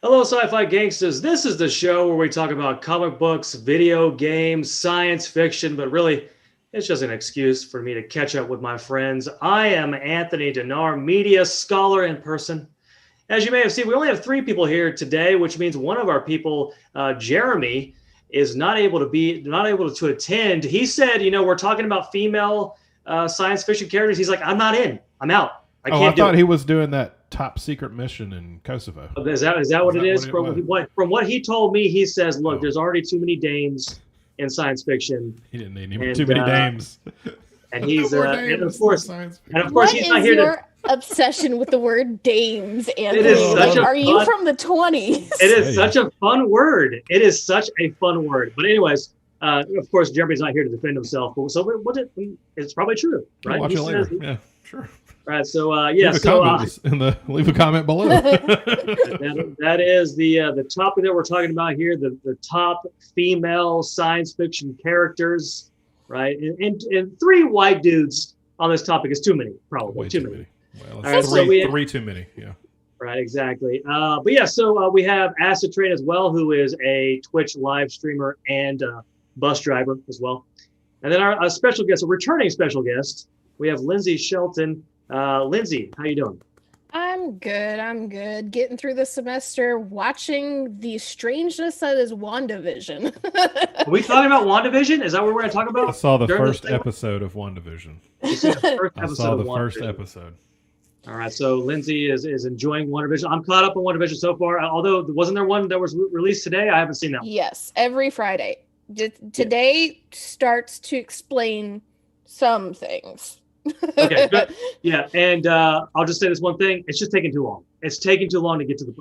Hello, Sci Fi gangsters. This is the show where we talk about comic books, video games, science fiction, but really, it's just an excuse for me to catch up with my friends. I am Anthony Dinar, media scholar in person. As you may have seen, we only have three people here today, which means one of our people, Jeremy, is not able to attend. He said, we're talking about female science fiction characters. He's like, I'm not in. I'm out. I Oh, I can't do thought it. he was doing that top secret mission in Kosovo. Is that Is what it that what is? it From was? what he told me, he says, "Look, Oh, there's already too many dames in science fiction, he didn't need too and many dames. and No he's more and of dames in course science and of fiction. course What he's not is here to. your obsession with the word dames, It is Anthony? such Like, a are you fun. from the 20s? It is Hey. such a fun word. It is such a fun word. But anyways, of course, Jeremy's not here to defend himself. But so it's probably true, I'll right? watch He it later. says, Yeah, sure. right. So yeah. Leave a comment below. That is the topic that we're talking about here, the top female science fiction characters, right? And three white dudes on this topic is too many, probably Way too too many. many. Well, All right, it's so three too many. Yeah. Right, exactly. But yeah, so we have AcidTrain as well, who is a Twitch live streamer and bus driver as well. And then our special guest, a returning special guest, we have Lyndsey Shelton. Lyndsey, how you doing? I'm good. I'm good. Getting through the semester, watching the strangeness that is WandaVision. Are we talking about WandaVision? Is that what we're going to talk I about? saw the during this first segment? episode of WandaVision. You see the first I episode saw of the first WandaVision. episode. All right, so Lyndsey is enjoying WandaVision. I'm caught up on WandaVision so far. Although wasn't there one that was released today? I haven't seen that one. Yes, every Friday. Today starts to explain some things. Okay, good. Yeah, and I'll just say this one thing: it's just taking too long. It's taking too long to get to the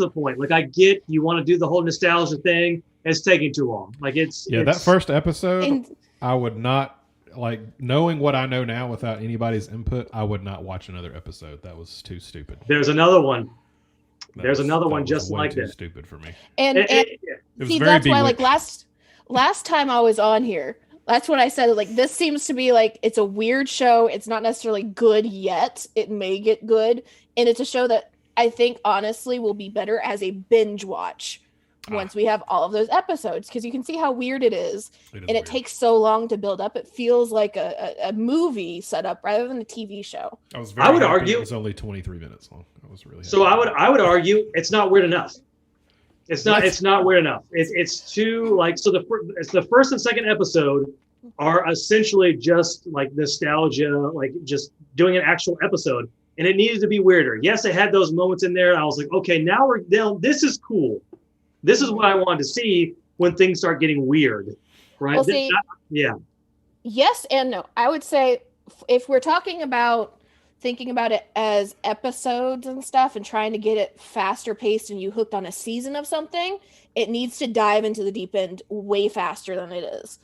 point. Like I get you want to do the whole nostalgia thing. It's taking too long. Like That first episode, And I would not knowing what I know now without anybody's input. I would not watch another episode. That was too stupid. there's another one. There's another that one was just way like too that. stupid for me. and It was see, very that's why, like, bewitched. last time I was on here, that's when I said, like, this seems to be like it's a weird show. It's not necessarily good yet. It may get good, and it's a show that I think honestly will be better as a binge watch once we have all of those episodes, because you can see how weird it is, and weird. it takes so long to build up. It feels like a movie setup rather than a TV show. I was very I would happy argue- it was only 23 minutes long. I was really happy. So I would argue it's not weird enough. It's not What? it's not weird enough. It's too so the first and second episode are essentially just like nostalgia, like just doing an actual episode, and it needed to be weirder. Yes, it had those moments in there. I was like, okay, now this is cool. This is what I wanted to see when things start getting weird, right? Well, see, Yeah. yes and no. I would say if we're talking about thinking about it as episodes and stuff and trying to get it faster paced and you hooked on a season of something, it needs to dive into the deep end way faster than it is.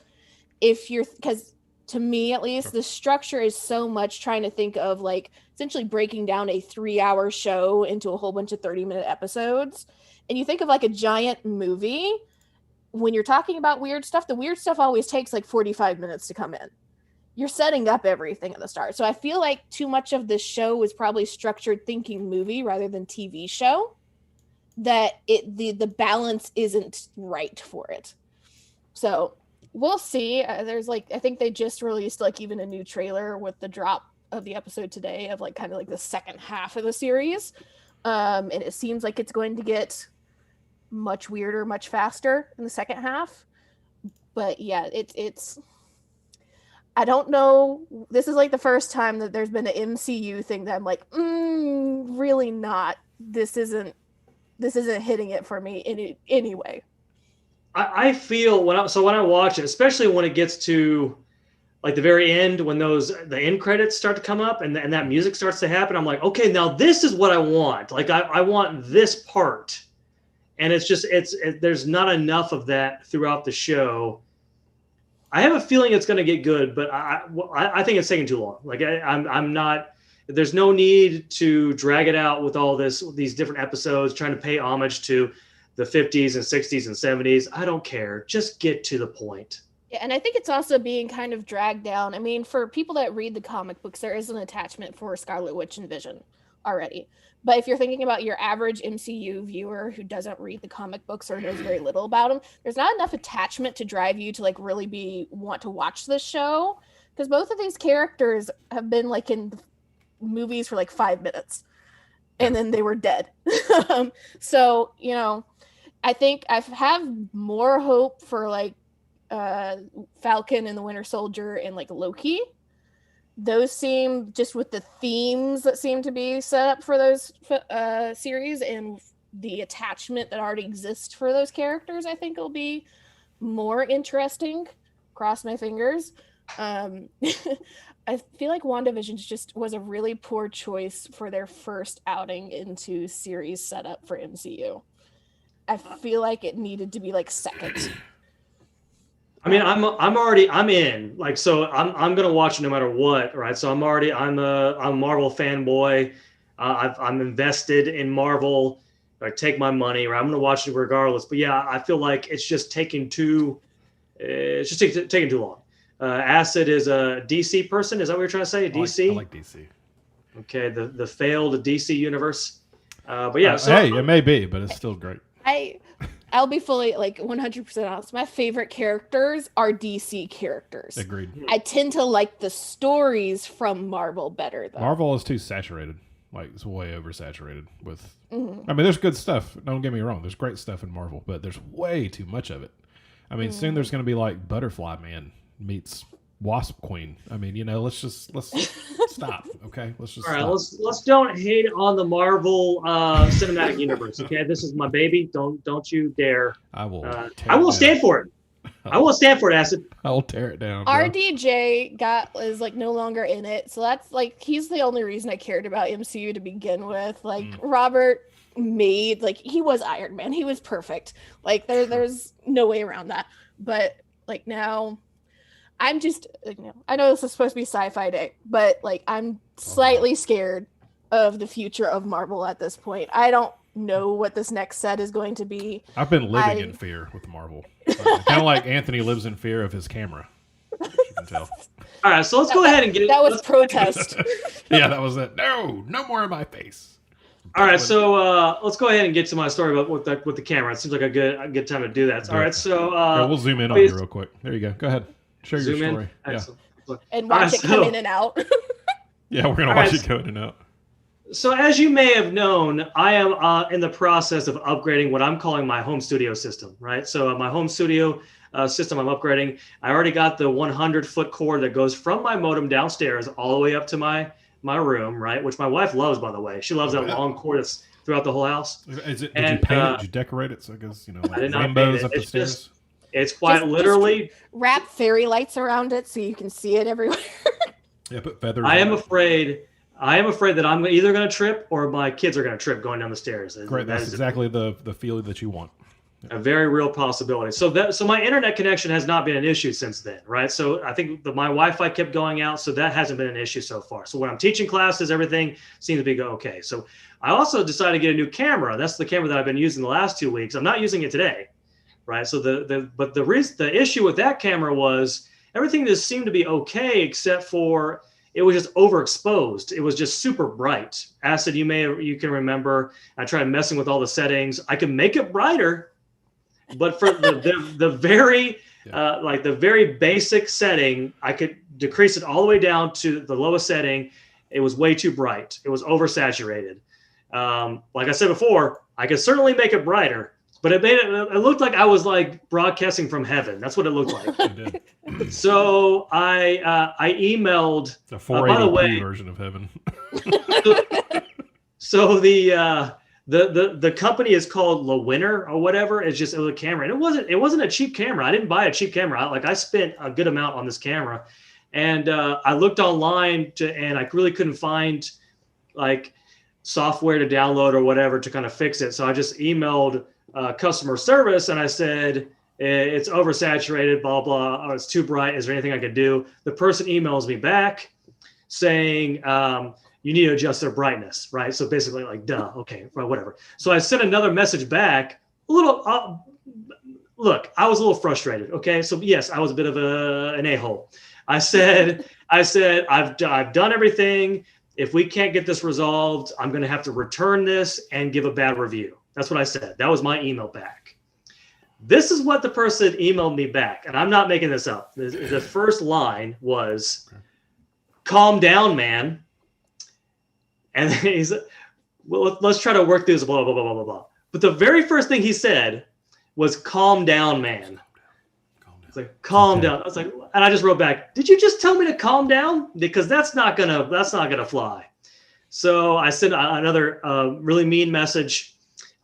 Because to me at least, the structure is so much trying to think of like essentially breaking down a 3-hour show into a whole bunch of 30-minute episodes. And you think of like a giant movie, when you're talking about weird stuff, the weird stuff always takes like 45 minutes to come in. You're setting up everything at the start. So I feel like too much of this show was probably structured thinking movie rather than TV show, that the balance isn't right for it. So we'll see. There's like, I think they just released like even a new trailer with the drop of the episode today of like kind of like the second half of the series. And it seems like it's going to get much weirder, much faster in the second half. But yeah, it's I don't know. This is like the first time that there's been an MCU thing that I'm like, really not. This isn't hitting it for me anyway. I feel when I watch it, especially when it gets to like the very end, when the end credits start to come up and that music starts to happen, I'm like, okay, now this is what I want. Like I want this part, and it's just there's not enough of that throughout the show. I have a feeling it's going to get good, but I think it's taking too long. Like I'm not. There's no need to drag it out with all these different episodes trying to pay homage to the 50s and 60s and 70s. I don't care. Just get to the point. Yeah, and I think it's also being kind of dragged down. I mean, for people that read the comic books, there is an attachment for Scarlet Witch and Vision already. But if you're thinking about your average MCU viewer who doesn't read the comic books or knows very little about them, there's not enough attachment to drive you to like really want to watch this show, because both of these characters have been like in movies for like 5 minutes and then they were dead. So, you know, I think I have more hope for like Falcon and the Winter Soldier and like Loki. Those seem, just with the themes that seem to be set up for those series and the attachment that already exists for those characters, I think it'll be more interesting. Cross my fingers. I feel like WandaVision just was a really poor choice for their first outing into series setup for MCU. I feel like it needed to be like second. I mean, I'm in. Like, so I'm gonna watch it no matter what, right? So I'm a Marvel fanboy. I'm invested in Marvel. I take my money, right? I'm gonna watch it regardless. But yeah, I feel like it's just taking too long. Acid is a DC person. Is that what you're trying to say? DC? I like DC. Okay, the failed DC universe. But yeah, so hey, it may be, but it's still great. I'll be fully like 100% honest. My favorite characters are DC characters. Agreed. I tend to like the stories from Marvel better though. Marvel is too saturated. Like, it's way oversaturated with. I mean, there's good stuff. Don't get me wrong. There's great stuff in Marvel, but there's way too much of it. I mean, soon there's going to be like Butterfly Man meets Wasp Queen. I mean, you know, let's stop. Okay, let's just. All right, let's don't hate on the Marvel cinematic universe. Okay, this is my baby. Don't you dare. I will. I will stand for it. I will stand for it, Acid. I will tear it down. Bro. RDJ is like no longer in it, so that's like he's the only reason I cared about MCU to begin with. Like Robert made like he was Iron Man. He was perfect. Like there's no way around that. But like now. I'm just, I know this is supposed to be Sci-Fi Day, but like I'm slightly scared of the future of Marvel at this point. I don't know what this next set is going to be. I've been living in fear with Marvel. Kind of like Anthony lives in fear of his camera. You can tell. All right, so let's go ahead and get it. That was protest. Yeah, that was it. No more in my face. All right, so let's go ahead and get to my story about with the camera. It seems like a good time to do that. All right, so we'll zoom in on you real quick. There you go. Go ahead. Share your story. Yeah. And watch it come in and out. Yeah, we're going to watch it go in and out. So as you may have known, I am in the process of upgrading what I'm calling my home studio system, right? So my home studio system I'm upgrading. I already got the 100-foot cord that goes from my modem downstairs all the way up to my room, right? Which my wife loves, by the way. She loves that long cord that's throughout the whole house. Did you paint it? Did you decorate it? So I guess, like rainbows up the stairs? It's quite literally wrap fairy lights around it so you can see it everywhere. Yeah, put feathers. I am afraid that I'm either going to trip or my kids are going to trip going down the stairs. Great, that's exactly the feeling that you want. A very real possibility. So my internet connection has not been an issue since then, right? So I think my Wi-Fi kept going out, so that hasn't been an issue so far. So when I'm teaching classes, everything seems to be okay. So I also decided to get a new camera. That's the camera that I've been using the last 2 weeks. I'm not using it today. Right. So the issue with that camera was everything just seemed to be okay, except for it was just overexposed. It was just super bright. Acid, you can remember, I tried messing with all the settings. I could make it brighter, but for the very the very basic setting, I could decrease it all the way down to the lowest setting. It was way too bright. It was oversaturated. Like I said before, I could certainly make it brighter. But it looked like I was like broadcasting from heaven. That's what it looked like. So I emailed the 480p version of heaven. So the company is called La Winner or whatever. It's just a camera, and it wasn't a cheap camera. I didn't buy a cheap camera. I spent a good amount on this camera, and I looked online and I really couldn't find like software to download or whatever to kind of fix it. So I just emailed customer service and I said, it's oversaturated, blah, blah, or it's too bright. Is there anything I could do? The person emails me back saying, you need to adjust their brightness, right? So basically like, duh, okay, whatever. So I sent another message back, look, I was a little frustrated. Okay. So yes, I was a bit of an a-hole. I said, I've done everything. if we can't get this resolved, I'm going to have to return this and give a bad review. That's what I said. That was my email back. This is what the person emailed me back, and I'm not making this up. The first line was, "Calm down, man." And then he's, "Well, let's try to work through this, blah, blah, blah, blah, blah, blah." But the very first thing he said was, "Calm down, man." It's like, "Calm down." I was like, and I just wrote back, "Did you just tell me to calm down? Because that's not gonna fly." So I sent another really mean message.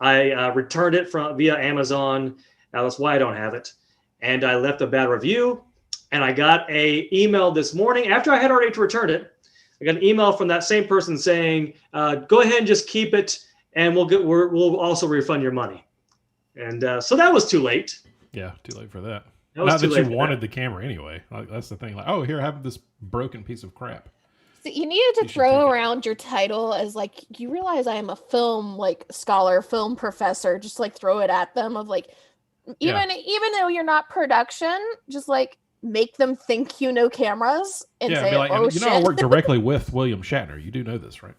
I returned it via Amazon. Now that's why I don't have it. And I left a bad review. And I got a email this morning after I had already returned it. I got an email from that same person saying, "Go ahead and just keep it, and we'll also refund your money." And so that was too late. Yeah, too late for that. Not that you wanted the camera anyway. Like, that's the thing. Like, oh, here, have this broken piece of crap. So you needed to throw around your title as like, you realize I am a film scholar, film professor. Just like throw it at them of like, even though you're not production, just like make them think you know cameras and say, like, "Oh, shit." I work directly with William Shatner. You do know this, right?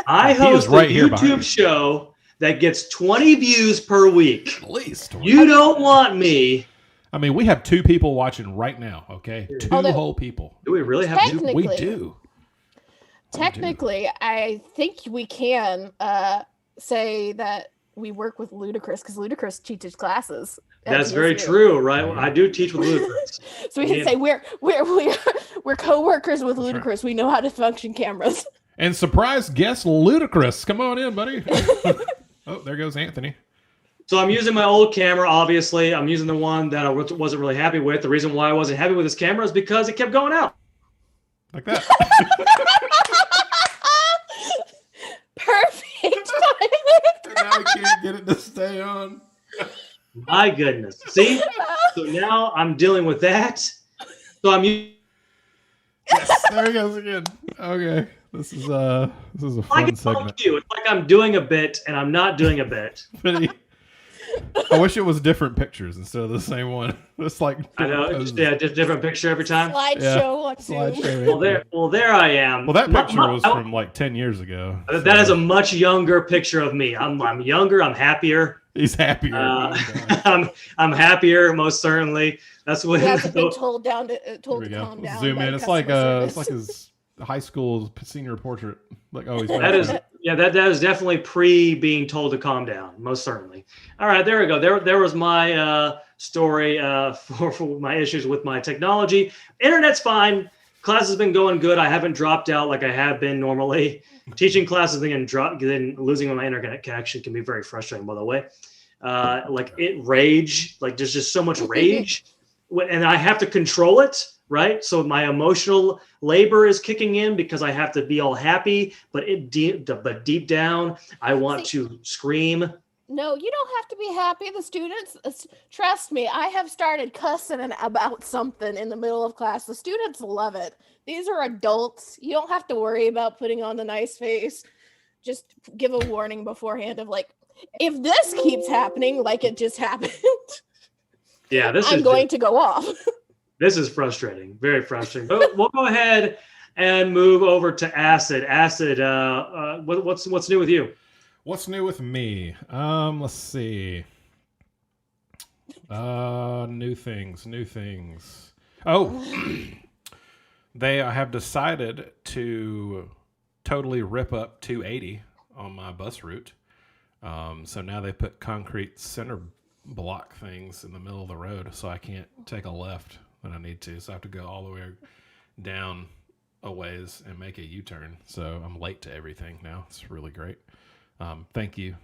I host a YouTube show that gets 20 views per week. At least. You don't want me. I mean, we have 2 people watching right now, okay? 2 whole people. Do we really have 2? We do. Technically, I think we can say that we work with Ludacris because Ludacris teaches classes. That's very true, right? I do teach with Ludacris. So we can say we're co-workers with Ludacris. Right. We know how to function cameras. And surprise guest Ludacris. Come on in, buddy. Oh, there goes Anthony. So I'm using my old camera, obviously. I'm using the one that I wasn't really happy with. The reason why I wasn't happy with this camera is because it kept going out. Like that. Perfect timing. And now I can't get it to stay on. My goodness. See? So now I'm dealing with that. So I'm using... Yes, there he goes again. Okay. This is a fun segment. It's like I'm doing a bit and I'm not doing a bit. I wish it was different pictures instead of the same one. It's like I know, just different picture every time. Slideshow. Well, there I am. Well, that picture was from like 10 years ago. That is a much younger picture of me. I'm younger. I'm happier. He's happier. I'm happier, most certainly. That's what. He hasn't been told to calm down. Zoom in. It's like his high school senior portrait. Like, oh, he's that is. Yeah, that is definitely pre being told to calm down, most certainly. All right, there we go. There was my story for my issues with my technology. Internet's fine. Class has been going good. I haven't dropped out like I have been normally. Teaching classes then losing my internet connection can be very frustrating, by the way. There's just so much rage, and I have to control it. Right. So my emotional labor is kicking in because I have to be all happy, but deep down, I want to scream. No, you don't have to be happy. The students, trust me, I have started cussing about something in the middle of class. The students love it. These are adults. You don't have to worry about putting on the nice face. Just give a warning beforehand of like, if this keeps happening like it just happened, I'm going to go off. This is frustrating, very frustrating. But we'll go ahead and move over to Acid. Acid, what's new with you? What's new with me? Let's see. New things. Oh, I have decided to totally rip up 280 on my bus route. So now they put concrete center block things in the middle of the road, so I can't take a left when I need to. So I have to go all the way down a ways and make a U-turn. So I'm late to everything now. It's really great. Thank you,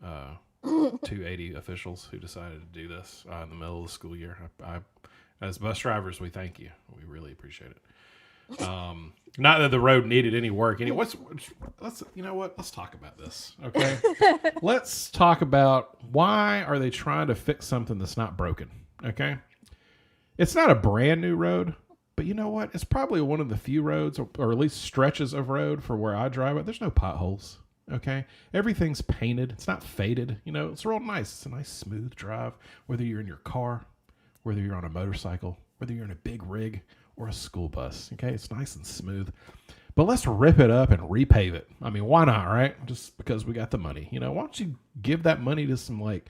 280 officials who decided to do this in the middle of the school year. As bus drivers, we thank you. We really appreciate it. Not that the road needed any work. Let's talk about this, okay? Let's talk about why are they trying to fix something that's not broken, okay? It's not a brand new road, but you know what? It's probably one of the few roads, or at least stretches of road for where I drive it. There's no potholes, okay? Everything's painted. It's not faded. It's real nice. It's a nice, smooth drive, whether you're in your car, whether you're on a motorcycle, whether you're in a big rig or a school bus, okay? It's nice and smooth. But let's rip it up and repave it. I mean, why not, right? Just because we got the money. You know, why don't you give that money to some, like,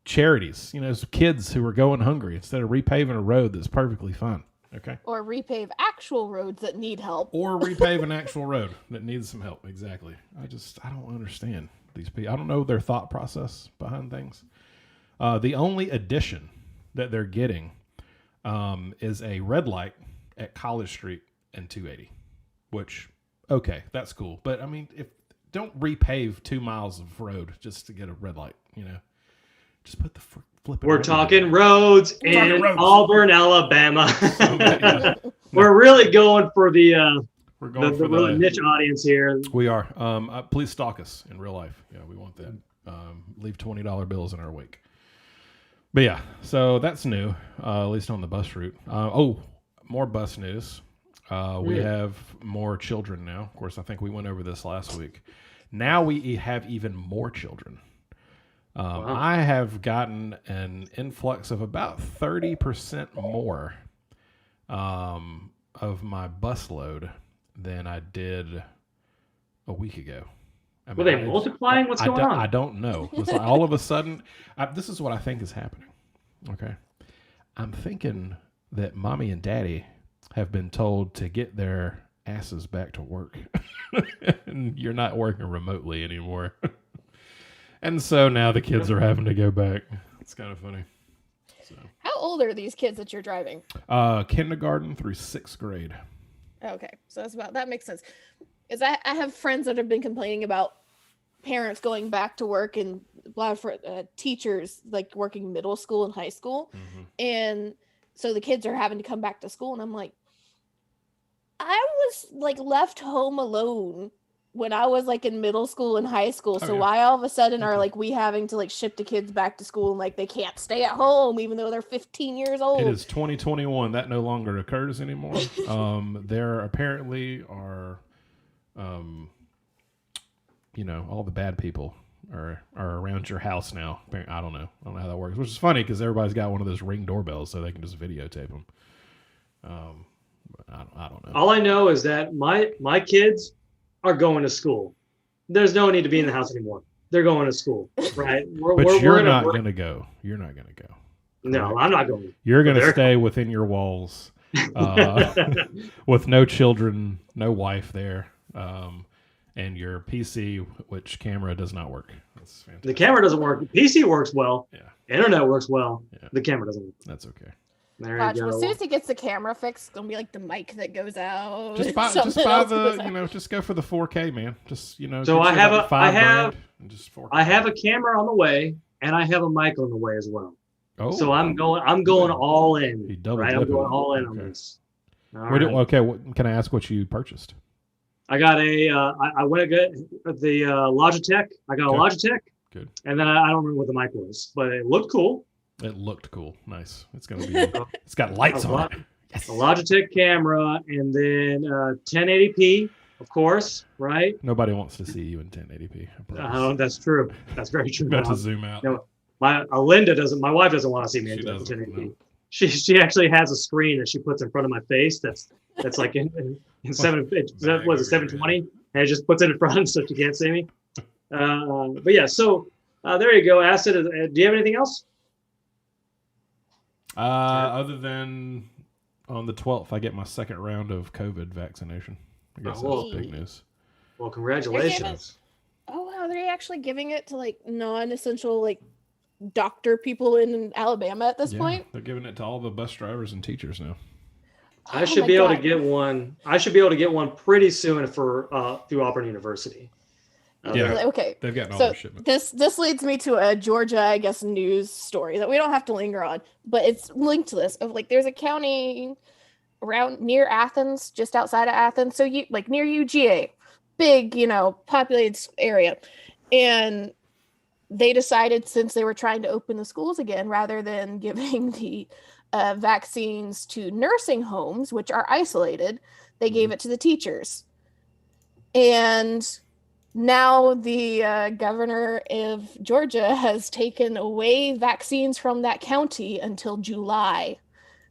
charities, you know, some kids who are going hungry instead of repaving a road that's perfectly fine. Okay. Or repave actual roads that need help. Or repave an actual road that needs some help. Exactly. I don't understand these people. I don't know their thought process behind things. The only addition that they're getting is a red light at College Street and 280, which, okay, that's cool. But I mean, don't repave 2 miles of road just to get a red light, you know, just put the flipping. We're talking roads in Auburn, Alabama. Yeah. We're really going for the really niche audience here. We are. Please stalk us in real life. Yeah, we want that. Leave $20 bills in our wake. But yeah, so that's new, at least on the bus route. More bus news. We have more children now. Of course, I think we went over this last week. Now we have even more children. Wow. I have gotten an influx of about 30% more of my bus load than I did a week ago. I mean, were they multiplying? What's going on? I don't know. It's like all of a sudden, this is what I think is happening. Okay. I'm thinking that mommy and daddy have been told to get their asses back to work. And you're not working remotely anymore. And so now the kids are having to go back. It's kind of funny. So. How old are these kids that you're driving? Kindergarten through 6th grade. Okay, so that makes sense. Because I have friends that have been complaining about parents going back to work and for teachers like working middle school and high school. Mm-hmm. And so the kids are having to come back to school. And I'm like, I was like left home alone when I was like in middle school and high school. So why all of a sudden are like we having to like ship the kids back to school and like they can't stay at home even though they're 15 years old? It is 2021. That no longer occurs anymore. There apparently are, you know, all the bad people are around your house now. I don't know how that works, which is funny because everybody's got one of those Ring doorbells so they can just videotape them. I don't know. All I know is that my kids are going to school. There's no need to be in the house anymore. They're going to school, right? You're not going to go. You're not going to go. No, I'm not going. You're going to stay within your walls with no children, no wife there, and your PC, which camera does not work. That's fantastic. The camera doesn't work. The PC works well. Yeah. Internet works well. Yeah. The camera doesn't work. That's okay. Watch, as soon as he gets the camera fixed, it's gonna be like the mic that goes out. Just buy the, you know, just go for the 4K, man. Just, you know. So I have a camera on the way, and I have a mic on the way as well. Oh. So I'm going all in. Right, I'm going all in on this. Okay, can I ask what you purchased? I got I went to get the Logitech. I got a Logitech. Good. And then I don't remember what the mic was, but it looked cool. It looked cool. Nice. It's gonna be. It's got lights on it. Yes. A Logitech camera, and then 1080p, of course, right? Nobody wants to see you in 1080p. That's true. That's very true. About to zoom out. You know, Linda doesn't. My wife doesn't want to see me in 1080p. No. She actually has a screen that she puts in front of my face. That's like in 720, and it just puts it in front so she can't see me. But yeah, so there you go. Acid. Do you have anything else? Other than on the 12th, I get my second round of COVID vaccination. I guess that's big news. Well, congratulations. Oh, wow. They're actually giving it to like non-essential like doctor people in Alabama at this point? They're giving it to all the bus drivers and teachers now. I should be able to get one. I should be able to get one pretty soon for through Auburn University. Okay. They've gotten all their shipments. This leads me to a Georgia, I guess, news story that we don't have to linger on, but it's linked to this. Of like, there's a county around near Athens, just outside of Athens, so you like near UGA, big, populated area, and they decided since they were trying to open the schools again, rather than giving the vaccines to nursing homes, which are isolated, they gave it to the teachers, and now the governor of Georgia has taken away vaccines from that county until July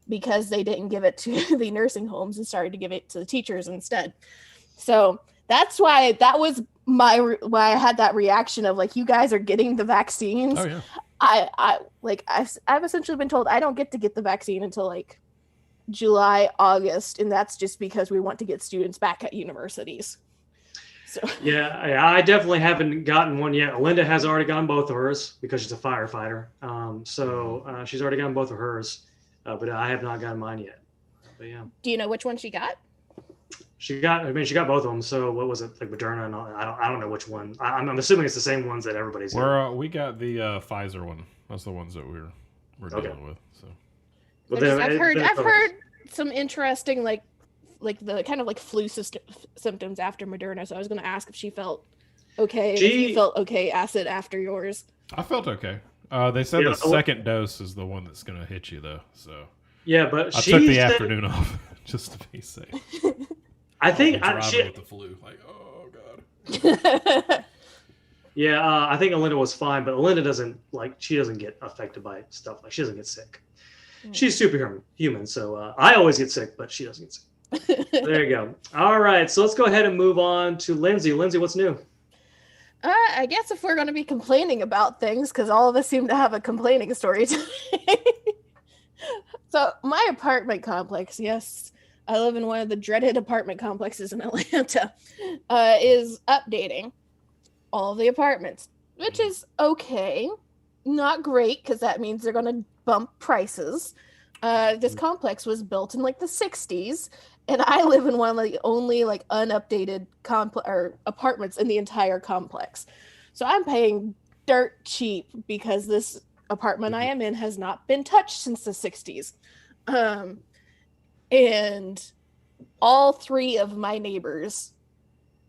because they didn't give it to the nursing homes and started to give it to the teachers instead. So that's why that was why I had that reaction of like, you guys are getting the vaccines. Oh yeah. I've essentially been told I don't get to get the vaccine until like July, August, and that's just because we want to get students back at universities. So Yeah, I definitely haven't gotten one yet. Linda has already gotten both of hers because she's a firefighter. So she's already gotten both of hers, but I have not gotten mine yet. But yeah. Do you know which one she got? She got both of them. So what was it, like Moderna and all? I don't know which one. I'm assuming it's the same ones that everybody's getting. We got the Pfizer one. That's the ones that we're dealing with. So. Well, I've heard some interesting like the kind of like flu symptoms after Moderna. So I was going to ask if she felt okay. If you felt okay, Acid, after yours. I felt okay. They said the second dose is the one that's going to hit you though. So yeah, but I took the afternoon off just to be safe. I think with the flu, like, oh god. Yeah, I think Alinda was fine, but Alinda doesn't get affected by stuff. Like, she doesn't get sick. She's superhuman, so I always get sick, but she doesn't get sick. There you go. All right, so let's go ahead and move on to Lyndsey. Lyndsey, what's new? I guess if we're going to be complaining about things, because all of us seem to have a complaining story today. So my apartment complex, yes, I live in one of the dreaded apartment complexes in Atlanta, is updating all the apartments, which is okay. Not great, because that means they're going to bump prices. This complex was built in like the 60s, and I live in one of the only like unupdated apartments in the entire complex. So I'm paying dirt cheap because this apartment I am in has not been touched since the 60s. And all three of my neighbors,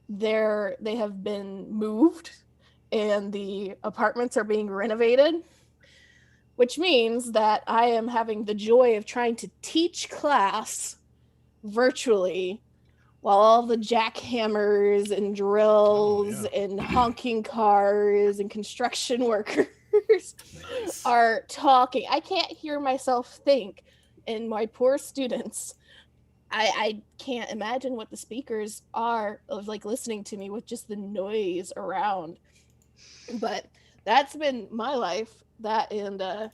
they have been moved and the apartments are being renovated, which means that I am having the joy of trying to teach class virtually while all the jackhammers and drills and honking cars and construction workers are talking. I can't hear myself think, and my poor students, I can't imagine what the speakers are of like listening to me with just the noise around. But that's been my life, that and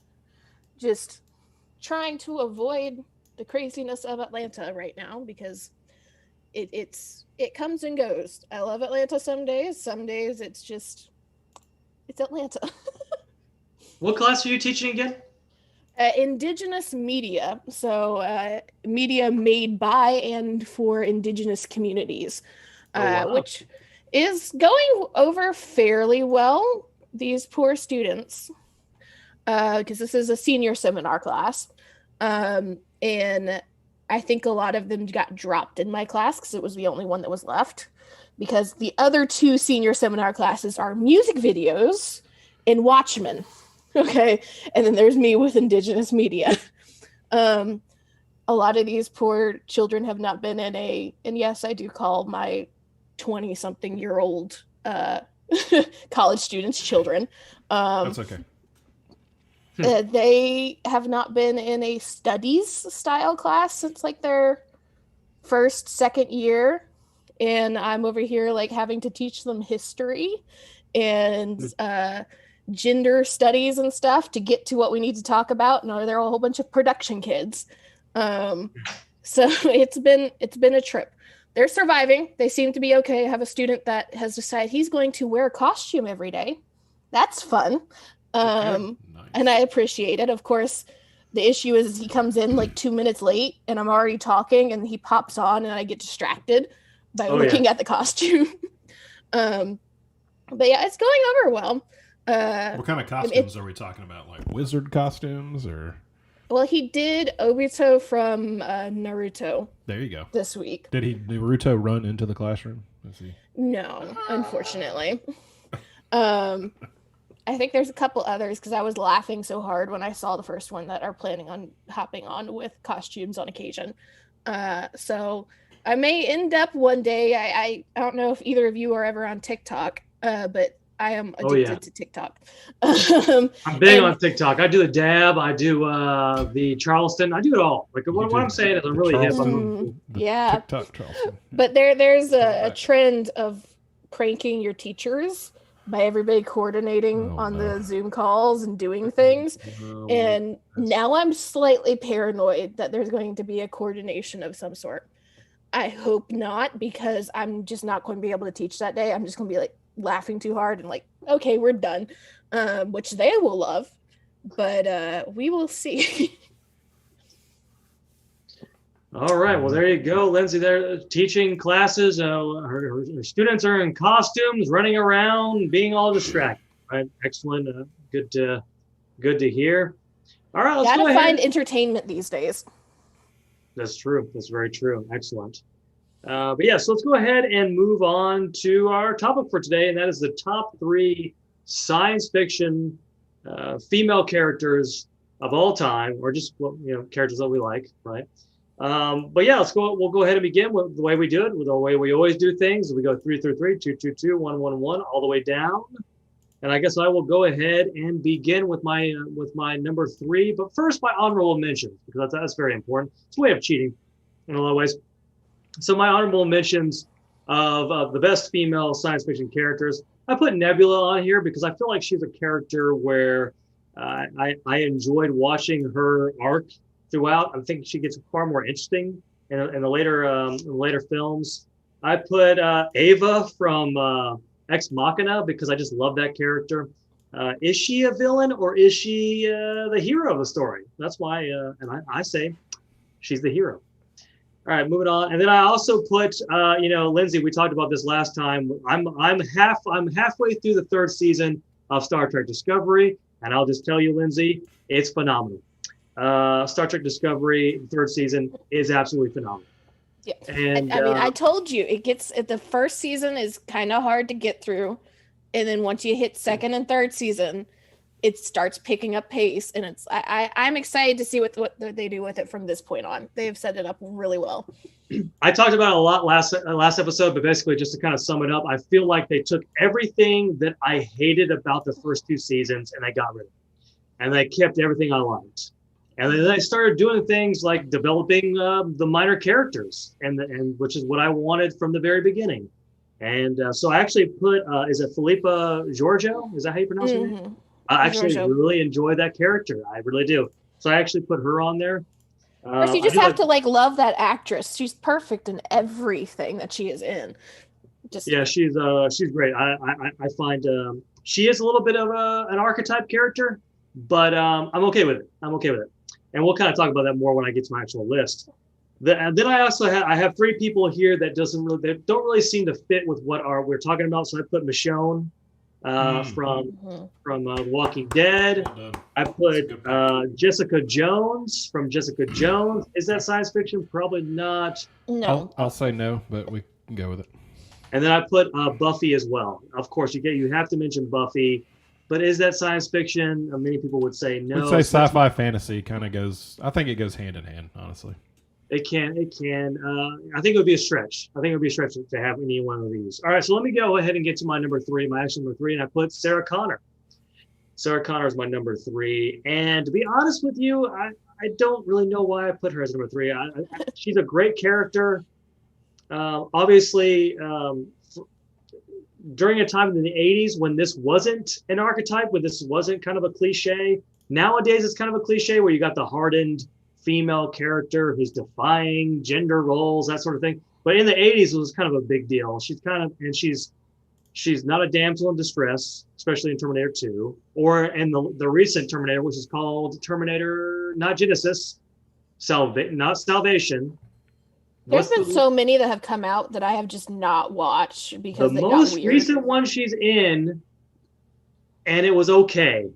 just trying to avoid the craziness of Atlanta right now, because it comes and goes. I love Atlanta some days it's Atlanta. What class are you teaching again? Indigenous media, so media made by and for Indigenous communities, which is going over fairly well. These poor students, because this is a senior seminar class, and I think a lot of them got dropped in my class because it was the only one that was left, because the other two senior seminar classes are music videos and Watchmen. Okay, and then there's me with Indigenous media. A lot of these poor children have not been in and yes, I do call my 20-something-year-old college students children. That's okay. They have not been in a studies style class since like their second year, and I'm over here like having to teach them history and gender studies and stuff to get to what we need to talk about. No, they're a whole bunch of production kids. So it's been a trip. They're surviving. They seem to be okay. I have a student that has decided he's going to wear a costume every day. That's fun. Nice. And I appreciate it. Of course, the issue is he comes in like 2 minutes late and I'm already talking and he pops on and I get distracted by looking at the costume. But yeah, it's going over well. What kind of costumes are we talking about? Like wizard costumes or? Well, he did Obito from Naruto. There you go. This week. Did Naruto run into the classroom? No, unfortunately. I think there's a couple others because I was laughing so hard when I saw the first one that are planning on hopping on with costumes on occasion. So I may end up one day. I don't know if either of you are ever on TikTok, but I am Oh, addicted yeah. to TikTok. I'm big on TikTok. I do the dab. I do the Charleston. I do it all. Like what I'm saying is I'm really hip. Charleston, the Yeah. TikTok Charleston. But there's a trend of pranking your teachers by everybody coordinating on the Zoom calls and doing things. And now I'm slightly paranoid that there's going to be a coordination of some sort. I hope not, because I'm just not going to be able to teach that day. I'm just going to be like laughing too hard and like, okay, we're done, which they will love, but we will see. All right. Well, there you go, Lyndsey. There teaching classes. Her students are in costumes, running around, being all distracted. Right. Excellent. Good to hear. All right. Let's Gotta go ahead. find entertainment these days. That's true. That's very true. Excellent. But yeah, so let's go ahead and move on to our topic for today, and that is the top 3 science fiction female characters of all time, or just characters that we like, right? But yeah, we'll go ahead and begin with the way we do it, with the way we always do things. We go 3 through 3, 2, 2, 2, 1, 1, 1, all the way down. And I guess I will go ahead and begin with my number 3. But first, my honorable mentions, because that's very important. It's a way of cheating in a lot of ways. So my honorable mentions of the best female science fiction characters, I put Nebula on here because I feel like she's a character where I enjoyed watching her arc throughout. I think she gets far more interesting in the later films. I put Ava from Ex Machina because I just love that character. Is she a villain or is she the hero of the story? That's why, and I say she's the hero. All right, moving on. And then I also put, Lyndsey, we talked about this last time. I'm halfway through the 3rd season of Star Trek Discovery, and I'll just tell you, Lyndsey, it's phenomenal. Star Trek Discovery 3rd season is absolutely phenomenal. Yeah, and I mean, I told you the first season is kind of hard to get through, and then once you hit 2nd and 3rd season, it starts picking up pace, and I'm excited to see what they do with it from this point on. They've set it up really well. I talked about it a lot last episode, but basically just to kind of sum it up, I feel like they took everything that I hated about the first 2 seasons and they got rid of it, and they kept everything I liked. And then they started doing things like developing the minor characters, and which is what I wanted from the very beginning. And so I actually put, is it Philippa Giorgio? Is that how you pronounce her name? I actually really enjoy that character. I really do. So I actually put her on there. You just have to love that actress. She's perfect in everything that she is in. Yeah, she's great. I find she is a little bit of an archetype character, but I'm okay with it. And we'll kind of talk about that more when I get to my actual list. And then I also have 3 people here that don't really seem to fit with what we're talking about. So I put Michonne from Walking Dead. I put Jessica Jones from Jessica Jones. Is that science fiction? Probably not. No. I'll say no, but we can go with it. And then I put Buffy as well. Of course, you have to mention Buffy. But is that science fiction? Many people would say no. We'd say sci-fi fantasy kind of goes. I think it goes hand in hand, honestly. It can. I think it would be a stretch. To have any one of these. All right, so let me go ahead and get to my number 3, my actual number 3, and I put Sarah Connor. Sarah Connor is my number 3, and to be honest with you, I don't really know why I put her as number 3. She's a great character. Obviously, during a time in the 80s when this wasn't an archetype, when this wasn't kind of a cliche. Nowadays, it's kind of a cliche where you got the hardened female character who's defying gender roles, that sort of thing. But in the 80s, it was kind of a big deal. She's not a damsel in distress, especially in Terminator 2, or in the recent Terminator, which is called Terminator, not Genesis, not Salvation. There's been so many that have come out that I have just not watched because the most recent one she's in, and it was okay.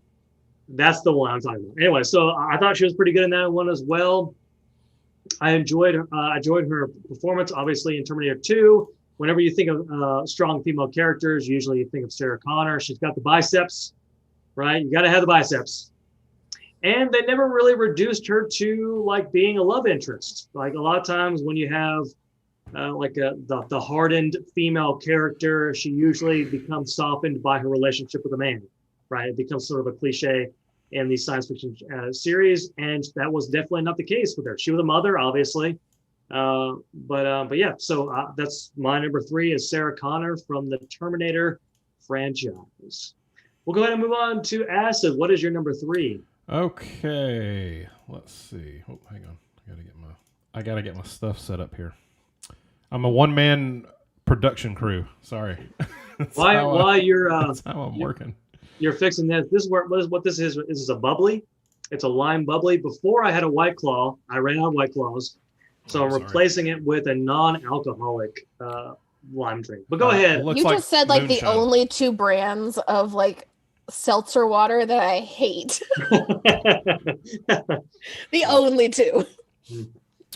That's the one I'm talking about. Anyway, so I thought she was pretty good in that one as well. I enjoyed her performance, obviously, in Terminator 2. Whenever you think of strong female characters, usually you think of Sarah Connor. She's got the biceps, right? You got to have the biceps. And they never really reduced her to being a love interest. Like a lot of times when you have the hardened female character. She usually becomes softened by her relationship with a man, right? It becomes sort of a cliche in these science fiction series, and that was definitely not the case with her. She was a mother, obviously, but yeah. So that's my number 3 is Sarah Connor from the Terminator franchise. We'll go ahead and move on to Acid. What is your number 3? Okay, let's see. Oh, hang on. I gotta get my stuff set up here. I'm a one-man production crew. Sorry. Why you're that's how I'm working. You're fixing that. This is what this is. This is a bubbly. It's a lime bubbly. Before I had a White Claw. I ran out of White Claws, so I'm replacing it with a non-alcoholic lime drink. But go ahead. You just said like moonshine. The only 2 brands of like seltzer water that I hate. The only 2.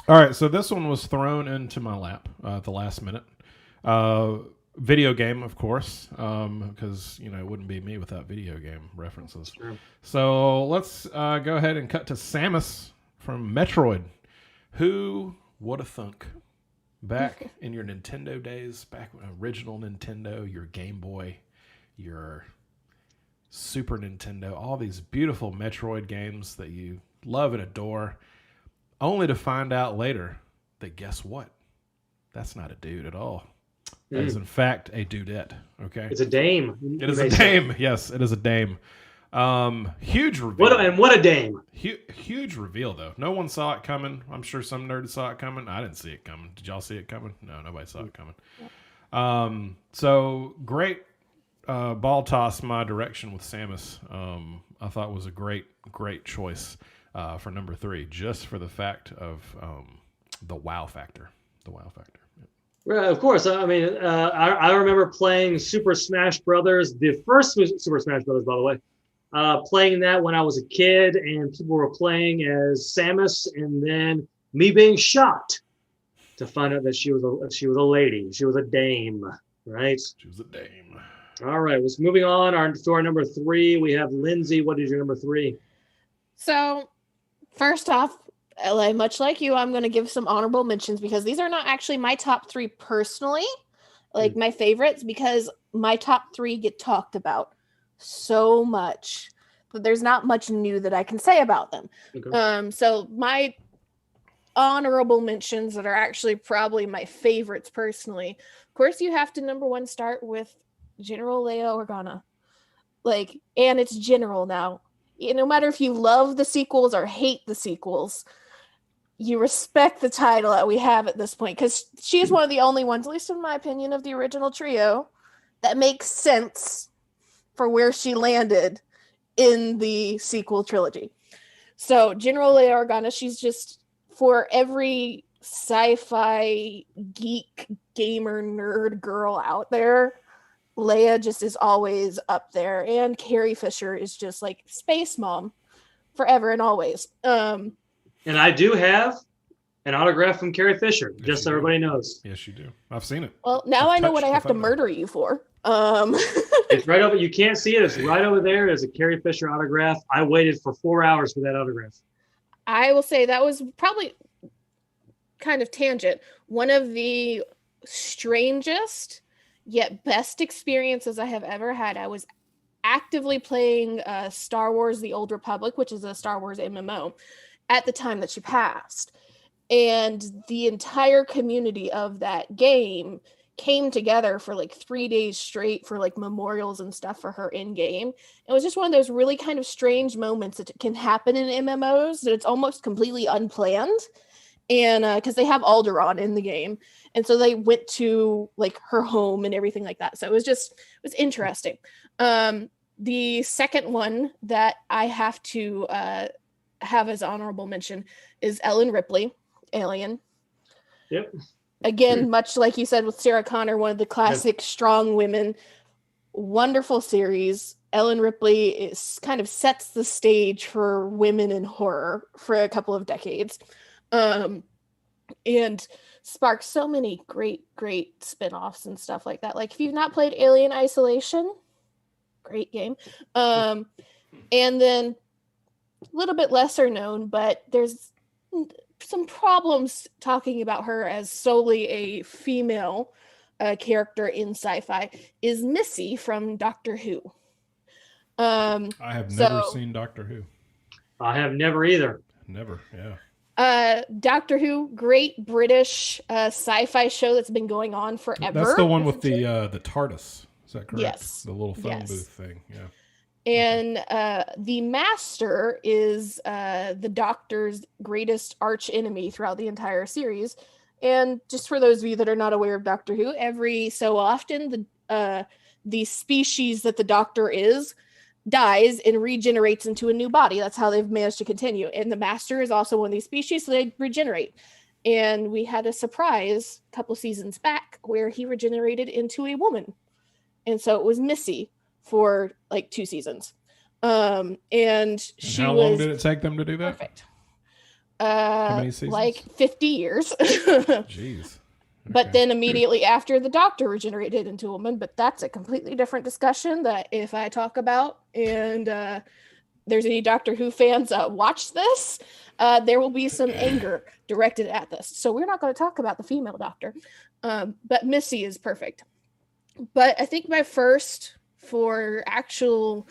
All right, so this one was thrown into my lap at the last minute. Video game, of course, because it wouldn't be me without video game references. Sure. So let's go ahead and cut to Samus from Metroid. Who would have thunk? Back in your Nintendo days, back when original Nintendo, your Game Boy, your Super Nintendo, all these beautiful Metroid games that you love and adore, only to find out later that guess what? That's not a dude at all. That is in fact a dudette. Okay, it's a dame. It is a dame. Yes, it is a dame. Huge reveal. What a dame. Huge reveal though. No one saw it coming. I'm sure some nerds saw it coming. I didn't see it coming. Did y'all see it coming? No, nobody saw it coming. So great ball toss my direction with Samus. I thought was a great choice for number 3, just for the fact of the wow factor. The wow factor. Right, of course. I mean, I remember playing Super Smash Brothers, the first Super Smash Brothers, by the way. Playing that when I was a kid, and people were playing as Samus, and then me being shocked to find out that she was a lady. She was a dame, right? She was a dame. All right, let's moving on. To our number 3, we have Lyndsey. What is your number 3? So, first off, much like you, I'm going to give some honorable mentions because these are not actually my top 3 personally, like my favorites, because my top 3 get talked about so much that there's not much new that I can say about them. Okay. So my honorable mentions that are actually probably my favorites personally, of course, you have to number 1 start with General Leia Organa. And it's General now. No matter if you love the sequels or hate the sequels, you respect the title that we have at this point, because she is one of the only ones, at least in my opinion, of the original trio that makes sense for where she landed in the sequel trilogy. So General Leia Organa, she's just, for every sci-fi geek gamer nerd girl out there, Leia just is always up there, and Carrie Fisher is just like space mom forever and always. And I do have an autograph from Carrie Fisher, yes, just so everybody knows. Yes, you do. I've seen it. Well, now I know what I have to murder you for. It's right over. You can't see it. It's right over there. There's a Carrie Fisher autograph. I waited for 4 hours for that autograph. I will say that was probably kind of tangent. One of the strangest yet best experiences I have ever had. I was actively playing Star Wars: The Old Republic, which is a Star Wars MMO, at the time that she passed. And the entire community of that game came together for 3 days straight for memorials and stuff for her in game. It was just one of those really kind of strange moments that can happen in MMOs, that it's almost completely unplanned. And because they have Alderaan in the game. And so they went to her home and everything like that. So it was interesting. The second one that I have to have as honorable mention is Ellen Ripley, Alien. Yep. Again, much like you said with Sarah Connor, one of the classic strong women. Wonderful series. Ellen Ripley kind of sets the stage for women in horror for a couple of decades. And sparked so many great spin-offs and stuff like that. If you've not played Alien Isolation, great game. And then a little bit lesser known, but there's some problems talking about her as solely a female character in sci-fi is Missy from Doctor Who. I have never seen Doctor Who. I have never either. Never, yeah. Doctor Who, great British sci-fi show that's been going on forever. That's the one with the TARDIS. Is that correct? Yes. The little phone booth thing, yeah. And the Master is the Doctor's greatest arch enemy throughout the entire series. And just for those of you that are not aware of Doctor Who, every so often the species that the Doctor is dies and regenerates into a new body. That's how they've managed to continue. And the Master is also one of these species, so they regenerate. And we had a surprise a couple seasons back where he regenerated into a woman. And so it was Missy for like 2 seasons. And how long did it take them to do that? Perfect. How many seasons? Like 50 years. Jeez. Okay. But then immediately after, the Doctor regenerated into a woman. But that's a completely different discussion that if I talk about, and there's any Doctor Who fans watch this, there will be some anger directed at this. So we're not going to talk about the female Doctor. But Missy is perfect. But I think my first for actual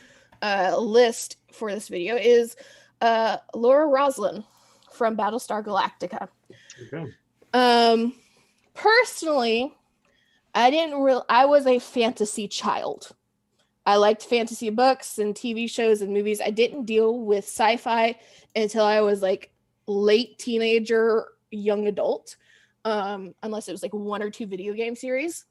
list for this video is Laura Roslin from Battlestar Galactica. Okay. Personally, I was a fantasy child. I liked fantasy books and TV shows and movies. I didn't deal with sci-fi until I was like late teenager, young adult, unless it was like 1 or 2 video game series.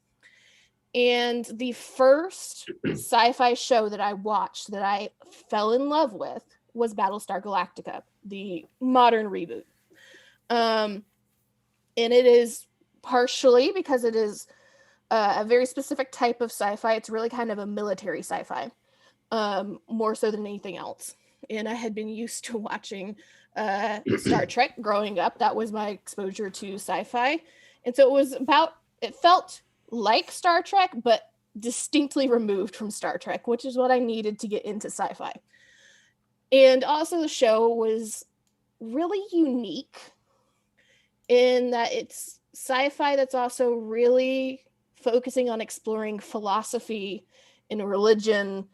And the first sci-fi show that I watched that I fell in love with was Battlestar Galactica, the modern reboot. And it is partially because it is a very specific type of sci-fi. It's really kind of a military sci-fi, more so than anything else. And I had been used to watching Star Trek growing up. That was my exposure to sci-fi. And so it felt like Star Trek, but distinctly removed from Star Trek, which is what I needed to get into sci-fi. And also the show was really unique in that it's sci-fi that's also really focusing on exploring philosophy and religion.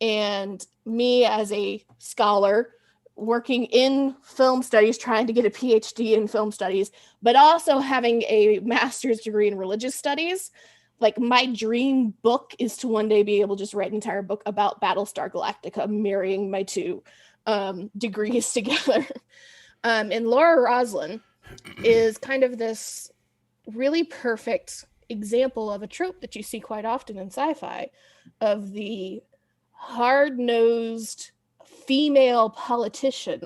And me as a scholar working in film studies, trying to get a PhD in film studies, but also having a master's degree in religious studies. Like my dream book is to one day be able to just write an entire book about Battlestar Galactica, marrying my 2 degrees together. And Laura Roslin is kind of this really perfect example of a trope that you see quite often in sci-fi of the hard-nosed female politician.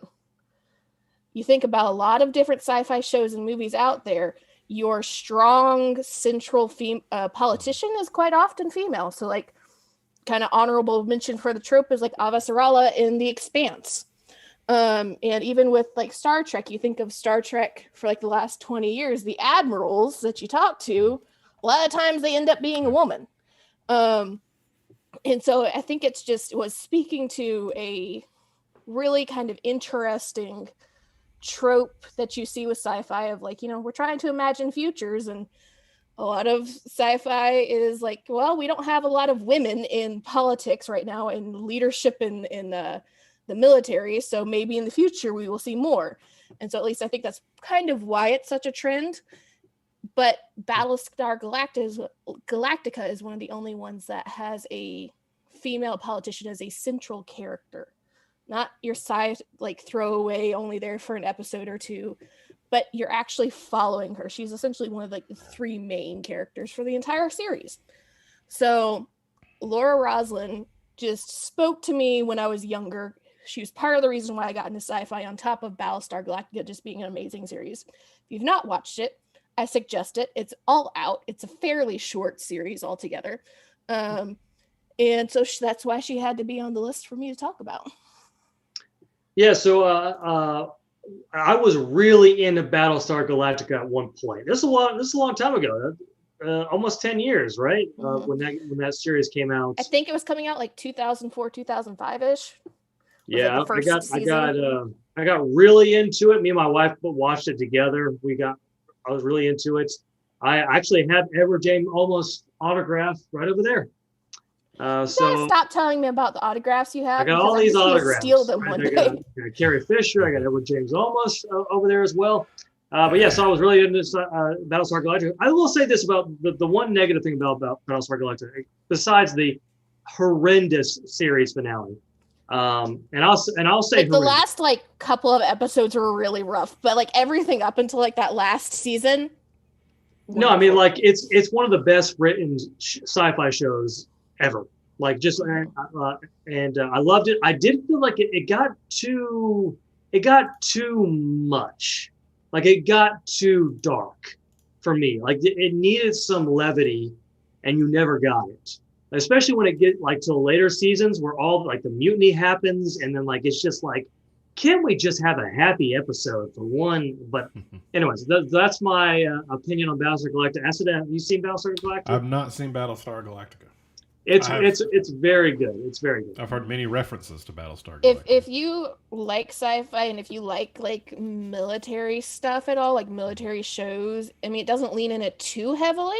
You think about a lot of different sci-fi shows and movies out there, your strong central politician is quite often female. So like kind of honorable mention for the trope is like Avasarala in The Expanse. And even with like Star Trek, you think of Star Trek for like the last 20 years, the admirals that you talk to, a lot of times they end up being a woman. And so I think it was speaking to a really kind of interesting trope that you see with sci-fi of like, we're trying to imagine futures, and a lot of sci-fi is like, well, we don't have a lot of women in politics right now and leadership in the military, so maybe in the future we will see more. And so at least I think that's kind of why it's such a trend. But Battlestar Galactica is one of the only ones that has a female politician as a central character. Not your side, like throwaway, only there for an episode or 2, but you're actually following her. She's essentially one of like the 3 main characters for the entire series. So Laura Roslin just spoke to me when I was younger. She was part of the reason why I got into sci-fi, on top of Battlestar Galactica just being an amazing series. If you've not watched it, I suggest it. It's all out. It's a fairly short series altogether. And so that's why she had to be on the list for me to talk about. Yeah, so I was really into Battlestar Galactica at one point. This is a long time ago, almost 10 years, right? When that series came out. I think it was coming out like 2004, 2005 ish. Yeah, I got really into it. Me and my wife watched it together. I was really into it. I actually have Edward James Olmos autograph right over there. So stop telling me about the autographs you have. I got all these autographs. Steal them right? one I day. got Carrie Fisher. I got Edward James Olmos over there as well. But yeah, so I was really into Battlestar Galactica. I will say this about the one negative thing about Battlestar Galactica, besides the horrendous series finale. And I'll say like the last like couple of episodes were really rough, but like everything up until like that last season. No, I mean like it's one of the best written sci-fi shows ever. Like just and I loved it. I did feel like it got too much. Like it got too dark for me. Like it needed some levity, and you never got it. Especially when it get like to later seasons where all like the mutiny happens, and then like it's just like, can't we just have a happy episode for one? But anyways, that's my opinion on Battlestar Galactica. Acid, have you seen Battlestar Galactica? I've not seen Battlestar Galactica. It's very good. It's very good. I've heard many references to Battlestar Galactica. If you like sci-fi and if you like military stuff at all, like military shows, I mean, it doesn't lean in it too heavily.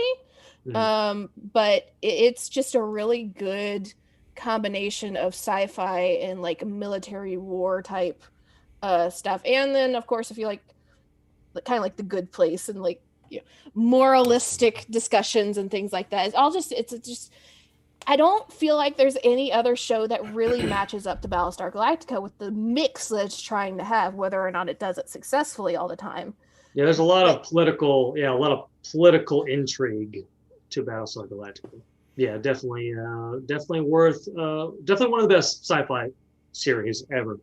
But it's just a really good combination of sci-fi and like military war type stuff. And then of course if you like kind of like The Good Place and like moralistic discussions and things like that, it's just I don't feel like there's any other show that really matches up to Battlestar Galactica with the mix that it's trying to have, whether or not it does it successfully all the time. Yeah, there's a lot of political intrigue to Battlestar Galactica. Yeah, definitely worth, definitely one of the best sci-fi series ever. All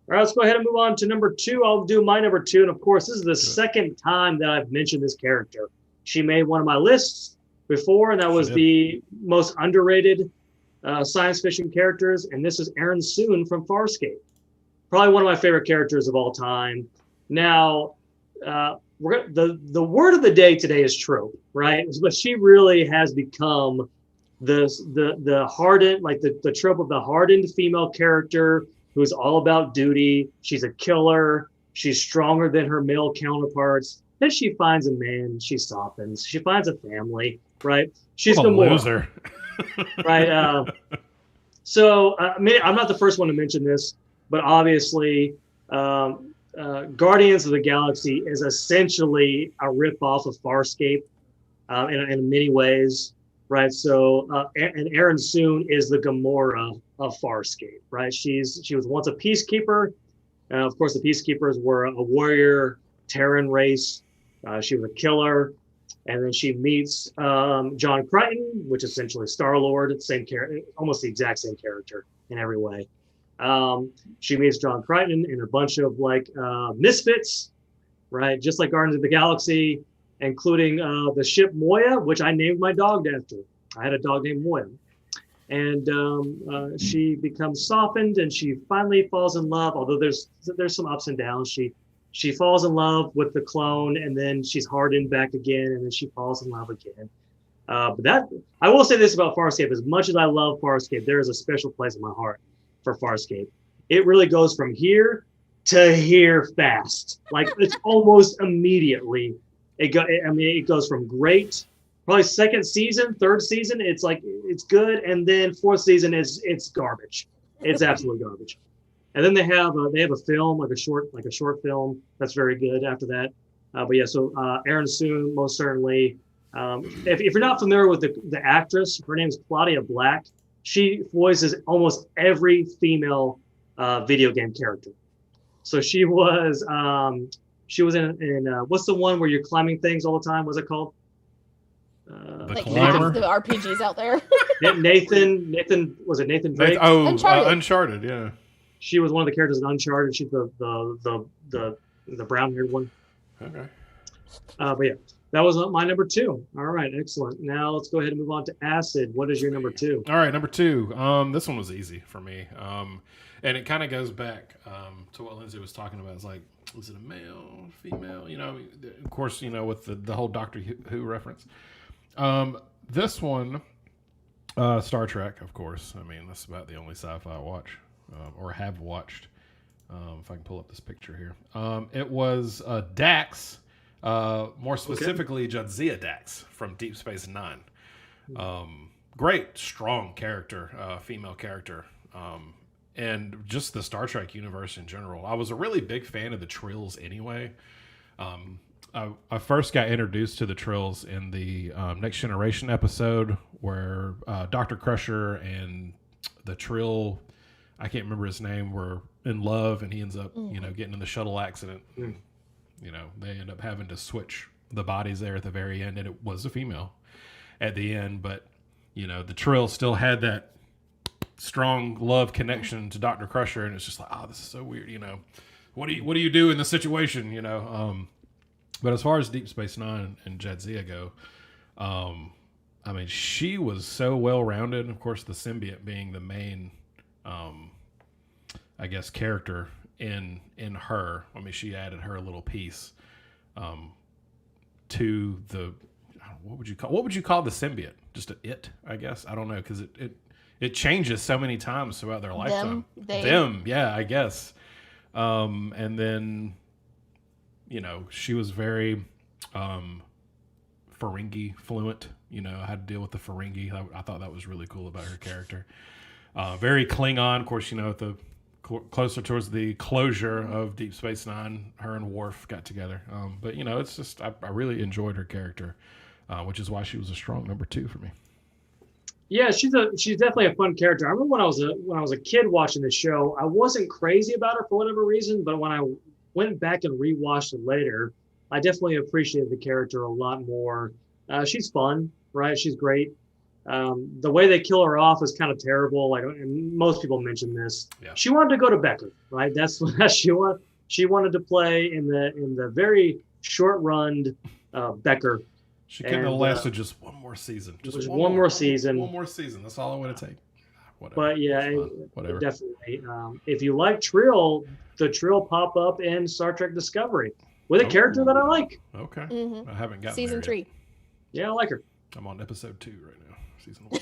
right, let's go ahead and move on to number 2. I'll do my number 2, and of course, this is the second time that I've mentioned this character. She made one of my lists before, and that was the most underrated science fiction characters, and this is Aaron Soon from Farscape. Probably one of my favorite characters of all time. Now, the word of the day today is trope, right? But she really has become the hardened, like the trope of the hardened female character who's all about duty. She's a killer. She's stronger than her male counterparts. Then she finds a man. She softens. She finds a family, right? She's a loser, right? So I mean, I'm not the first one to mention this, but obviously. Guardians of the Galaxy is essentially a rip-off of Farscape in many ways, right? So, and Aaron Soon is the Gamora of Farscape, right? She was once a peacekeeper. Of course, the peacekeepers were a warrior Terran race. She was a killer, and then she meets John Crichton, which is essentially Star-Lord, same character, almost the exact same character in every way. She meets John Crichton and a bunch of misfits, right? Just like Guardians of the Galaxy, including the ship Moya, which I named my dog after. I had a dog named Moya. And she becomes softened and she finally falls in love, although there's some ups and downs. She falls in love with the clone and then she's hardened back again and then she falls in love again. But that I will say this about Farscape, as much as I love Farscape, there is a special place in my heart for Farscape. It really goes from here to here fast. Like it's almost immediately. It goes from great, probably second season, third season, it's good, and then fourth season it's garbage. It's absolute garbage. And then they have a film, like a short film that's very good after that. But yeah, so Aaron Soon, most certainly. If you're not familiar with the actress, her name is Claudia Black. She voices almost every female video game character. So she was in what's the one where you're climbing things all the time? What's it called? Like half the RPGs out there. Nathan was it Nathan Drake? Uncharted, yeah. She was one of the characters in Uncharted. She's the brown-haired one. Okay. But yeah, that was my number 2. All right, excellent. Now let's go ahead and move on to Acid. What is your number 2? All right, number 2. This one was easy for me. And it kind of goes back to what Lyndsey was talking about. It's like, is it a male, female? Of course, with the whole Doctor Who reference. This one, Star Trek, of course. I mean, that's about the only sci-fi I watch or have watched. If I can pull up this picture here. It was Dax, more specifically Jadzia Dax from Deep Space Nine. Great, strong character, female character. And just the Star Trek universe in general. I was a really big fan of the Trills anyway. I first got introduced to the Trills in the Next Generation episode where Dr. Crusher and the Trill, I can't remember his name, were in love, and he ends up, getting in the shuttle accident. They end up having to switch the bodies there at the very end, and it was a female at the end, but the Trill still had that strong love connection to Dr. Crusher, and it's just like, this is so weird. What do you do in this situation? But as far as Deep Space Nine and Jadzia go, she was so well rounded. Of course, the symbiote being the main, character in her. She added her little piece to the. What would you call the symbiote? Just it, I guess. I don't know, because it changes so many times throughout their lifetime. Them, yeah, I guess. And then, she was very Ferengi fluent. I had to deal with the Ferengi. I thought that was really cool about her character. Very Klingon, of course. At the closer towards the closure of Deep Space Nine, her and Worf got together. But it's just I really enjoyed her character, which is why she was a strong number 2 for me. Yeah, she's definitely a fun character. I remember when I was a kid watching the show, I wasn't crazy about her for whatever reason, but when I went back and rewatched it later, I definitely appreciated the character a lot more. She's fun, right? She's great. The way they kill her off is kind of terrible. Like, and most people mention this. Yeah. She wanted to go to Becker, right? That's what she wanted. She wanted to play in the very short-run Becker. She couldn't have lasted just one more season. Just one more season. One more season. That's all it would have taken. Whatever. But yeah, whatever. Definitely. If you like Trill, the Trill pop up in Star Trek Discovery with a character that I like. Okay. I haven't gotten season 3. Yeah, I like her. I'm on episode 2 right now. Season 1.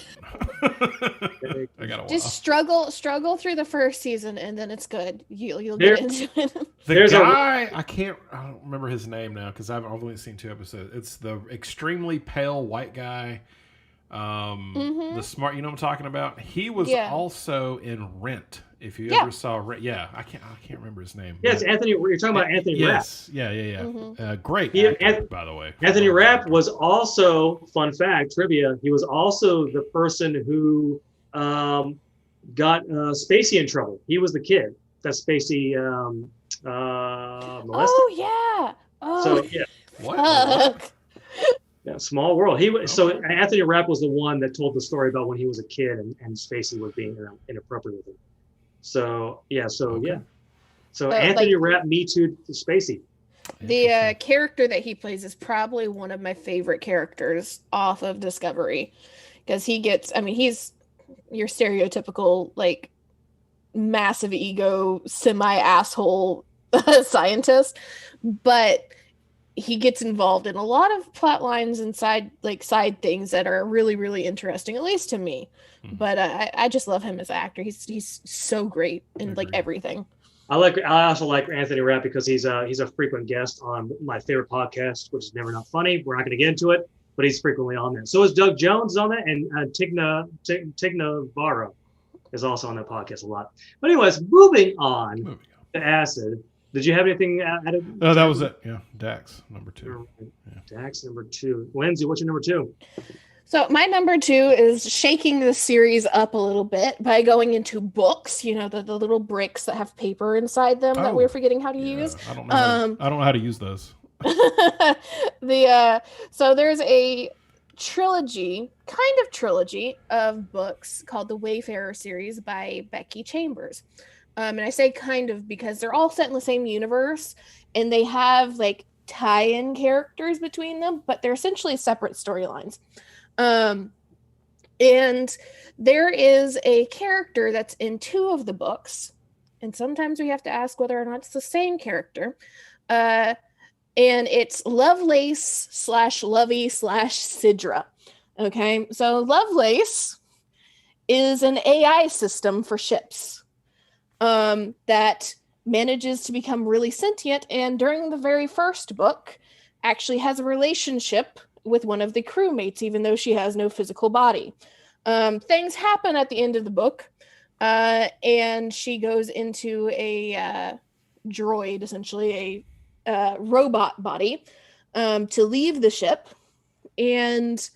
I got a while. Just struggle through the first season, and then it's good. You'll get into it. There's guy I don't remember his name now because I've only seen 2 episodes. It's the extremely pale white guy, the smart. You know what I'm talking about? He was also in Rent. If you ever saw Rent, I can't remember his name. Yeah, it's Anthony. You're talking about Anthony Rapp. Yeah. Great actor, by the way. Anthony Rapp was also, fun fact, trivia, he was also the person who got Spacey in trouble. He was the kid that Spacey molested. Oh, yeah. Oh. So, yeah. What? Yeah, small world. So Anthony Rapp was the one that told the story about when he was a kid and Spacey was being inappropriate with him. So Anthony Rapp Me Too to Spacey. The character that he plays is probably one of my favorite characters off of Discovery, because he's your stereotypical like massive ego, semi-asshole scientist, but he gets involved in a lot of plot lines and side things that are really, really interesting, at least to me. But I just love him as an actor. He's so great in everything. I also like Anthony Rapp because he's a frequent guest on my favorite podcast, which is Never Not Funny. We're not going to get into it, but he's frequently on there. So is Doug Jones on that, and Tigna Varro is also on that podcast a lot. But anyways, moving on to Acid. Did you have anything added? No, that was it. Yeah, Dax, number 2. Yeah. Dax, number 2. Lyndsey, what's your number 2? So my number 2 is shaking the series up a little bit by going into books. The little bricks that have paper inside them that we're forgetting how to use. I don't know. I don't know how to use those. So there's a trilogy of books called the Wayfarer series by Becky Chambers. And I say kind of because they're all set in the same universe and they have like tie-in characters between them, but they're essentially separate storylines. And there is a character that's in 2 of the books, and sometimes we have to ask whether or not it's the same character. And it's Lovelace /Lovey/Sidra. Okay, so Lovelace is an AI system for ships that manages to become really sentient, and during the very first book actually has a relationship with one of the crewmates, even though she has no physical body. Things happen at the end of the book, and she goes into a droid, essentially a robot body, to leave the ship and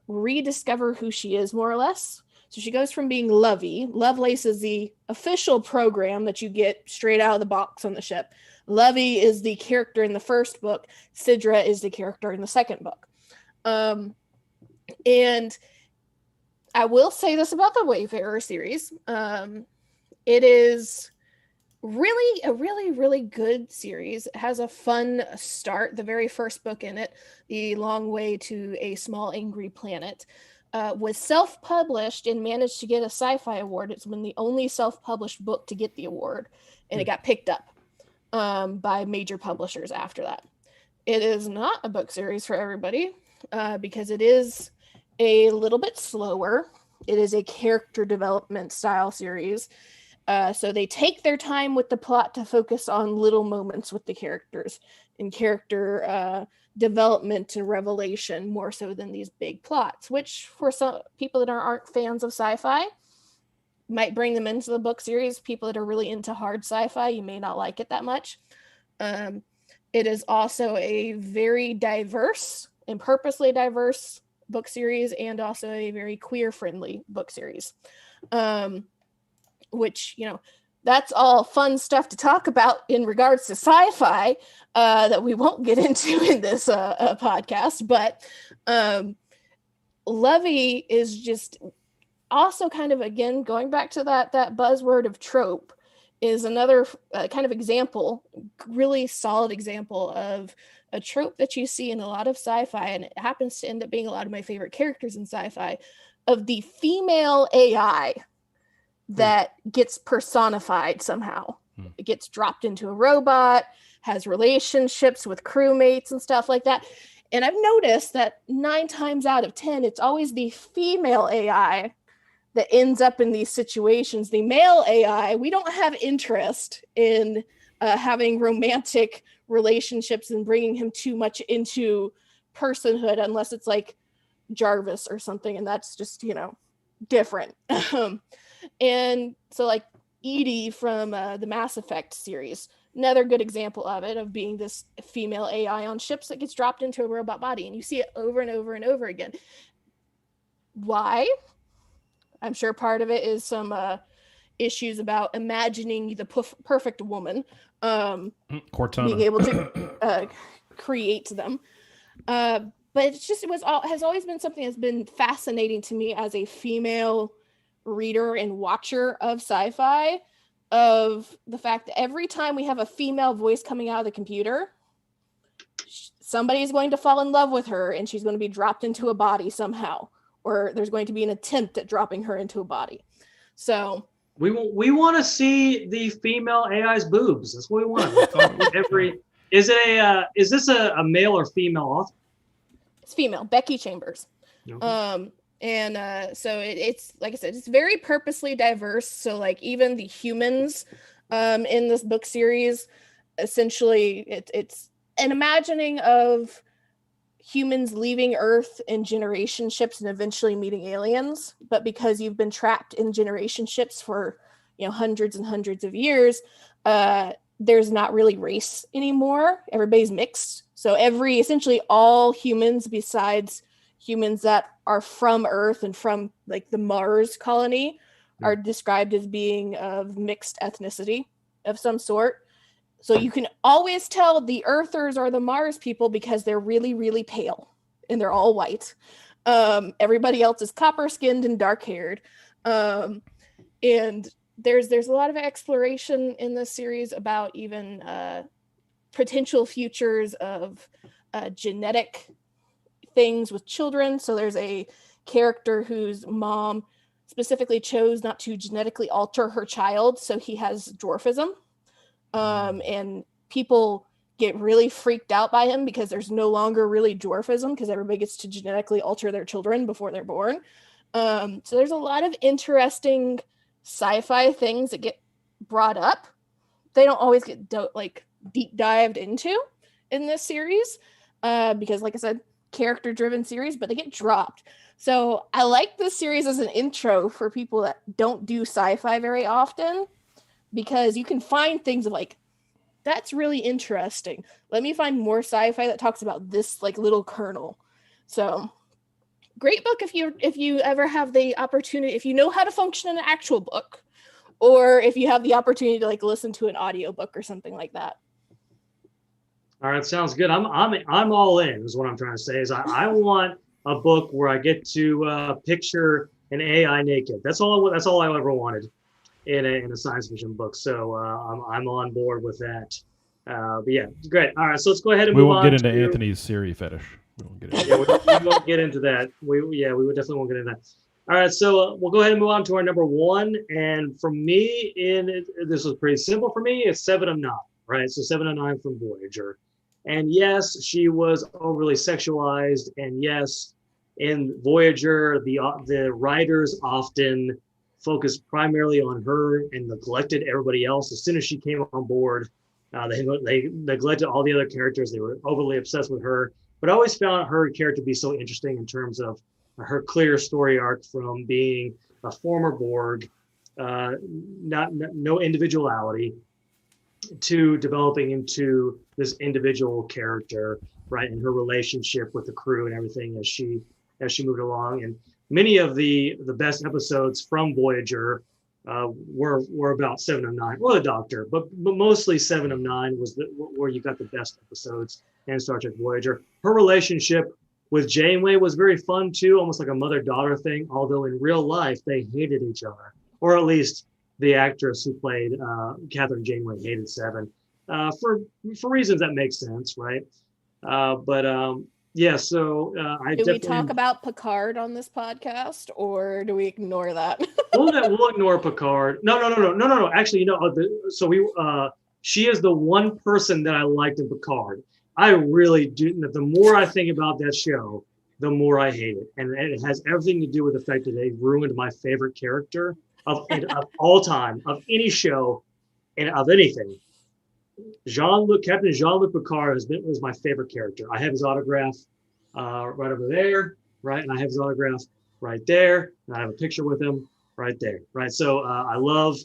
rediscover who she is, more or less. So she goes from being Lovey. Lovelace is the official program that you get straight out of the box on the ship. Lovey is the character in the first book. Sidra is the character in the second book. And I will say this about the Wayfarer series. It is really a really good series. It has a fun start. The very first book in it, The Long Way to a Small Angry Planet, was self-published and managed to get a Sci Fi award. It's been the only self-published book to get the award, and it got picked up by major publishers after that. It is not a book series for everybody, because it is a little bit slower. It is a character development style series. So they take their time with the plot to focus on little moments with the characters and character development and revelation, more so than these big plots, which for some people that aren't fans of sci-fi might bring them into the book series. People that are really into hard sci-fi, you may not like it that much. It is also a very diverse and purposely diverse book series, and also a very queer-friendly book series. Which, that's all fun stuff to talk about in regards to sci-fi that we won't get into in this podcast. But Lovey is just also kind of, again, going back to that buzzword of trope, is another kind of example, really solid example of a trope that you see in a lot of sci-fi, and it happens to end up being a lot of my favorite characters in sci-fi, of the female AI that gets personified somehow. It gets dropped into a robot, has relationships with crewmates and stuff like that. And I've noticed that 9 times out of 10, it's always the female AI that ends up in these situations. The male AI, we don't have interest in having romantic relationships and bringing him too much into personhood, unless it's like Jarvis or something, and that's just, different. And so like Edie from the Mass Effect series, another good example of it, of being this female AI on ships that gets dropped into a robot body, and you see it over and over and over again. Why? I'm sure part of it is some issues about imagining the perfect woman, Cortana, being able to create them. But has always been something that's been fascinating to me as a female reader and watcher of sci-fi, of the fact that every time we have a female voice coming out of the computer, somebody's going to fall in love with her, and she's going to be dropped into a body somehow, or there's going to be an attempt at dropping her into a body. So we want to see the female AI's boobs. That's what we want. Is this a male or female author? It's female, Becky Chambers. Okay. So it's like I said, it's very purposely diverse. So like even the humans in this book series, essentially it's an imagining of humans leaving Earth in generation ships and eventually meeting aliens. But because you've been trapped in generation ships for hundreds and hundreds of years, there's not really race anymore. Everybody's mixed. So essentially all humans besides humans that are from Earth and from like the Mars colony are described as being of mixed ethnicity of some sort. So you can always tell the Earthers are the Mars people because they're really, really pale and they're all white. Everybody else is copper skinned and dark haired. And there's a lot of exploration in this series about even potential futures of genetic things with children. So there's a character whose mom specifically chose not to genetically alter her child, so he has dwarfism. And people get really freaked out by him because there's no longer really dwarfism, because everybody gets to genetically alter their children before they're born. So there's a lot of interesting sci-fi things that get brought up they don't always get deep dived into in this series, because like I said, character driven series, but they get dropped. So I like this series as an intro for people that don't do sci-fi very often, because you can find things of like, that's really interesting. Let me find more sci-fi that talks about this like little kernel. So great book if you ever have the opportunity, if you know how to function in an actual book, or if you have the opportunity to like listen to an audiobook or something like that. All right, sounds good. I'm all in. Is what I'm trying to say. Is I want a book where I get to picture an AI naked. That's all I ever wanted in a science fiction book. So I'm on board with that. But yeah, great. All right, so let's go ahead and we move won't on get into to Anthony's Siri fetish. We won't get into yeah, we won't get into that. We would definitely won't get into that. All right, so we'll go ahead and move on to our number one. And for me, this was pretty simple for me. It's 7 of 9, right? So 7 of 9 from Voyager. And yes, she was overly sexualized. And yes, in Voyager, the writers often focused primarily on her and neglected everybody else. As soon as she came on board, they neglected all the other characters. They were overly obsessed with her. But I always found her character to be so interesting in terms of her clear story arc from being a former Borg, no individuality, to developing into this individual character, right? And her relationship with the crew and everything as she moved along. And many of the best episodes from Voyager were about 7 of 9, or the Doctor, but mostly 7 of 9 was where you got the best episodes in Star Trek Voyager. Her relationship with Janeway was very fun too, almost like a mother-daughter thing, although in real life they hated each other, or at least the actress who played Catherine Janeway hated Seven for reasons that make sense, right? Yeah, so I do we talk about Picard on this podcast, or do we ignore that? we'll ignore Picard. No. Actually, she is the one person that I liked in Picard. I really do. The more I think about that show, the more I hate it, and it has everything to do with the fact that they ruined my favorite character of all time, of any show, and of anything. Captain Jean-Luc Picard was my favorite character. I have his autograph right over there, right, and I have his autograph right there, and I have a picture with him right there, right. So I love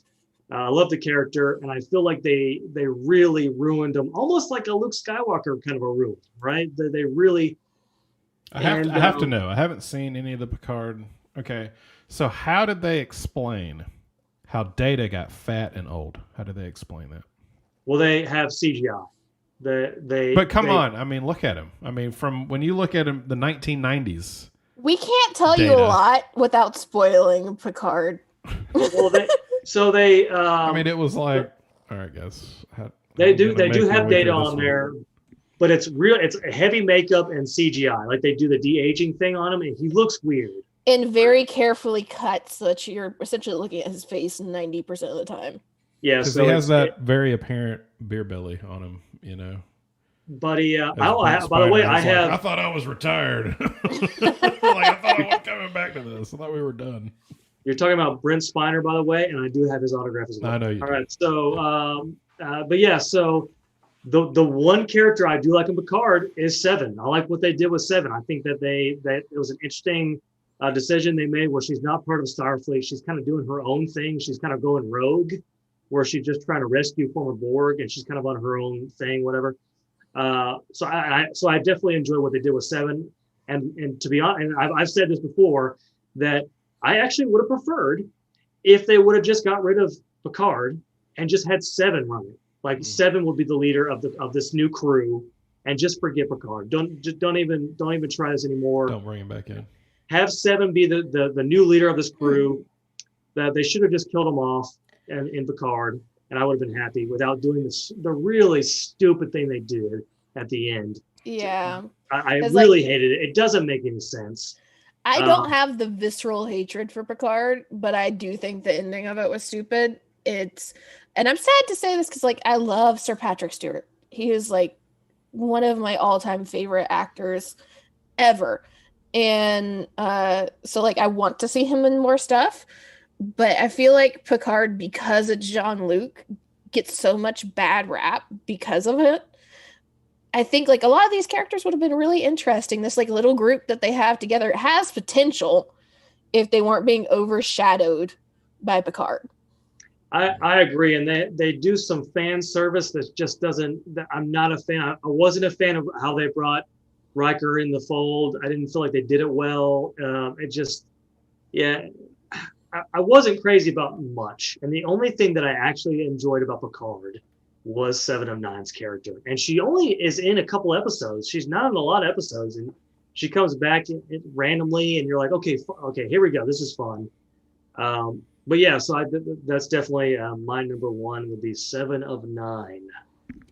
the character, and I feel like they really ruined him, almost like a Luke Skywalker kind of a ruin, right? They really. I have to know. I haven't seen any of the Picard. Okay, so how did they explain how Data got fat and old? How did they explain that? Well, they have CGI. But come on, I mean, look at him. I mean, from when you look at him, the 1990s. We can't tell you a lot without spoiling Picard. Well, they. I mean, it was like, all right, guys. They do have Data on there, but it's real. It's heavy makeup and CGI. Like they do the de-aging thing on him, and he looks weird. And very carefully cut, so that you're essentially looking at his face 90% of the time. Yeah, because he has that very apparent beer belly on him, you know. But by the way, I thought I was retired. I thought I wasn't coming back to this. I thought we were done. You're talking about Brent Spiner, by the way, and I do have his autograph as well. I know you do. All right, so, but yeah, so the one character I do like in Picard is Seven. I like what they did with Seven. I think that it was an interesting decision they made where she's not part of Starfleet. She's kind of doing her own thing. She's kind of going rogue, where she's just trying to rescue former Borg, and she's kind of on her own thing, whatever. So I definitely enjoy what they did with Seven, and to be honest, and I've said this before, that I actually would have preferred if they would have just got rid of Picard and just had Seven run it. Like Seven would be the leader of this new crew, and just forget Picard. Don't even try this anymore. Don't bring him back in. Have Seven be the new leader of this crew. That they should have just killed him off in Picard, and I would have been happy without doing the really stupid thing they did at the end. Yeah, I really hated it. It doesn't make any sense. I don't have the visceral hatred for Picard, but I do think the ending of it was stupid. And I'm sad to say this because, like, I love Sir Patrick Stewart. He is, like, one of my all-time favorite actors ever. And so, like, I want to see him in more stuff. But I feel like Picard, because it's Jean-Luc, gets so much bad rap because of it. I think like a lot of these characters would have been really interesting. This like little group that they have together has potential if they weren't being overshadowed by Picard. I agree, and they do some fan service that just doesn't. I'm not a fan. I wasn't a fan of how they brought Riker in the fold. I didn't feel like they did it well. It just, yeah, I wasn't crazy about much. And the only thing that I actually enjoyed about Picard was Seven of Nine's character, and she only is in a couple episodes. She's not in a lot of episodes, and she comes back randomly, and you're like, okay, here we go. This is fun. But yeah, so that's definitely my number one would be 7 of 9.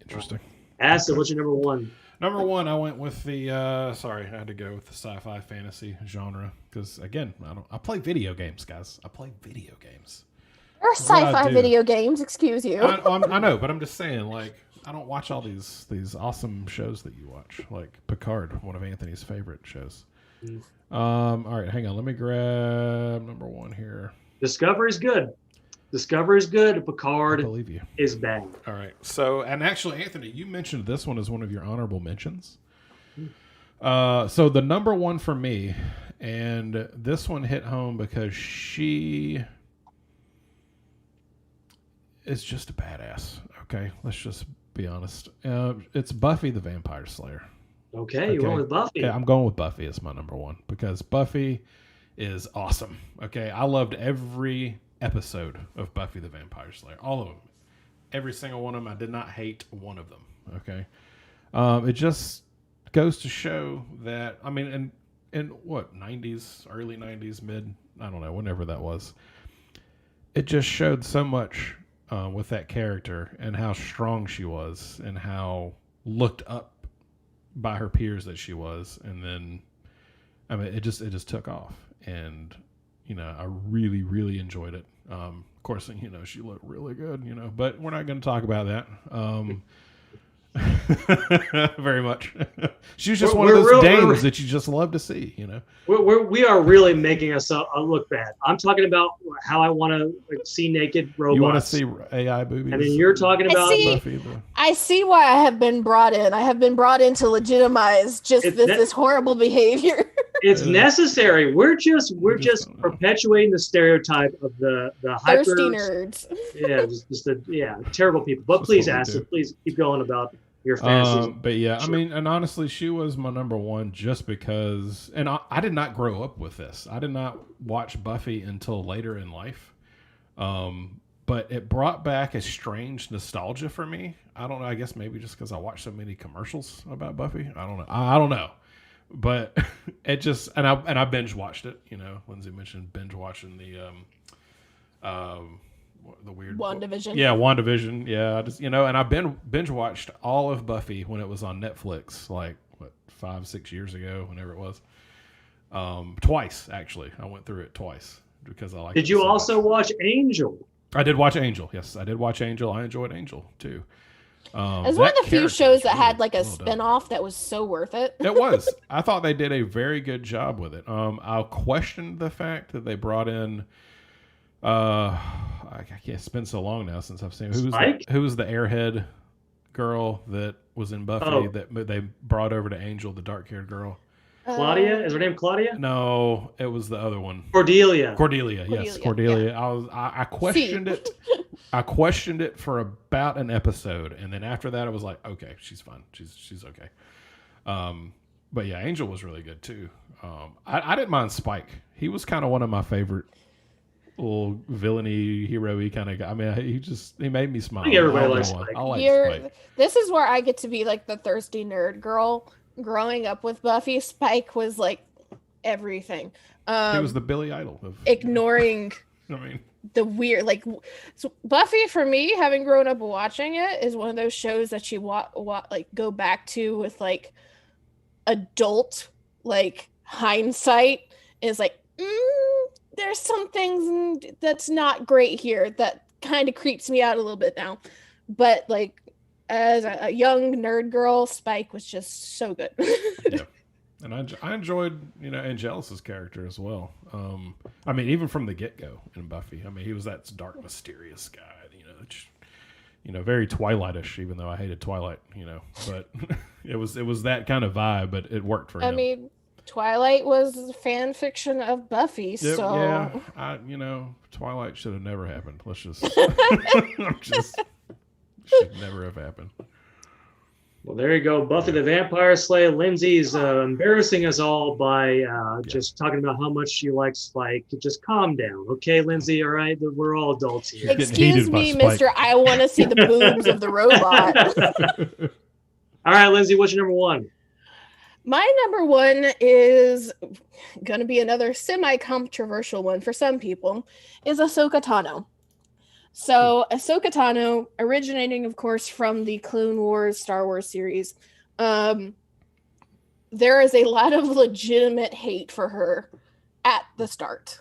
Interesting. Acid, what's your number one? Number one, I went with the. I had to go with the sci-fi fantasy genre because again, I play video games, guys. I play video games. There are sci-fi video games. Excuse you. I know, but I'm just saying, like, I don't watch all these awesome shows that you watch, like Picard, one of Anthony's favorite shows. All right, hang on. Let me grab number one here. Discovery is good. Picard I believe you. is bad. All right. So, and actually, Anthony, you mentioned this one as one of your honorable mentions. So the number one for me, and this one hit home because she is just a badass. Okay, let's just be honest. It's Buffy the Vampire Slayer. Okay, you went with Buffy. Yeah, I'm going with Buffy as my number one because Buffy is awesome. Okay, I loved every episode of Buffy the Vampire Slayer, all of them, every single one of them. I did not hate one of them. Okay, it just goes to show that in what 90s, early 90s, mid, I don't know, whenever that was, it just showed so much with that character and how strong she was and how looked up by her peers that she was, and then it just took off. And, I really, really enjoyed it. Of course, she looked really good, but we're not going to talk about that. Very much. She was just one of those dames that you just love to see, We are really making us look bad. I'm talking about how I want to see naked robots. You want to see AI boobies? And then you're talking about Buffy. I see why I have been brought in. I have been brought in to legitimize this horrible behavior. It's necessary. We're just perpetuating the stereotype of the thirsty nerds. Yeah, terrible people. But please, Acid, please keep going about your fantasies. But yeah, sure. And honestly, she was my number one just because, and I did not grow up with this. I did not watch Buffy until later in life. But it brought back a strange nostalgia for me. I don't know. I guess maybe just because I watched so many commercials about Buffy. I don't know. I don't know. But it just, and I binge watched it. Lyndsey mentioned binge watching the weird WandaVision. Yeah, WandaVision. Yeah, I just and I binge watched all of Buffy when it was on Netflix, like 5-6 years ago, whenever it was. Twice actually, I went through it twice because I liked it. Did you also watch Angel? I did watch Angel. Yes, I did watch Angel. I enjoyed Angel too. It's one of the few shows that had like a spinoff that was so worth it. It was. I thought they did a very good job with it. I questioned the fact that they brought in. I can't. It's been so long now since I've seen who was the airhead girl that was in Buffy that they brought over to Angel, the dark-haired girl. Claudia? Is her name Claudia? No, it was the other one. Cordelia. Yes, Cordelia. Yeah. I questioned it. I questioned it for about an episode, and then after that, I was like, okay, she's fine. She's okay. But yeah, Angel was really good too. I didn't mind Spike. He was kind of one of my favorite little villainy, hero-y kind of guy. He made me smile. I think everybody likes Spike. I like Spike. This is where I get to be like the thirsty nerd girl. Growing up with Buffy, Spike was like everything. He was the Billy Idol of ignoring the weird, like, so Buffy for me, having grown up watching it, is one of those shows that you like go back to with like adult like hindsight, is like there's some things that's not great here that kind of creeps me out a little bit now, but like as a young nerd girl, Spike was just so good. Yeah. And I enjoyed, Angelus's character as well. Even from the get-go in Buffy. He was that dark, mysterious guy, very Twilightish, even though I hated Twilight, but it was that kind of vibe, but it worked for him. I mean, Twilight was fan fiction of Buffy, so yeah, Twilight should have never happened. Let's just, should never have happened. Well, there you go. Buffy the Vampire Slayer. Lyndsey's embarrassing us all by just talking about how much she likes Spike. Just calm down, okay, Lyndsey? All right, we're all adults here. Excuse me, Mister. I want to see the boobs of the robot. All right, Lyndsey, what's your number one? My number one is going to be another semi-controversial one for some people, is Ahsoka Tano. So Ahsoka Tano, originating, of course, from the Clone Wars, Star Wars series, there is a lot of legitimate hate for her at the start.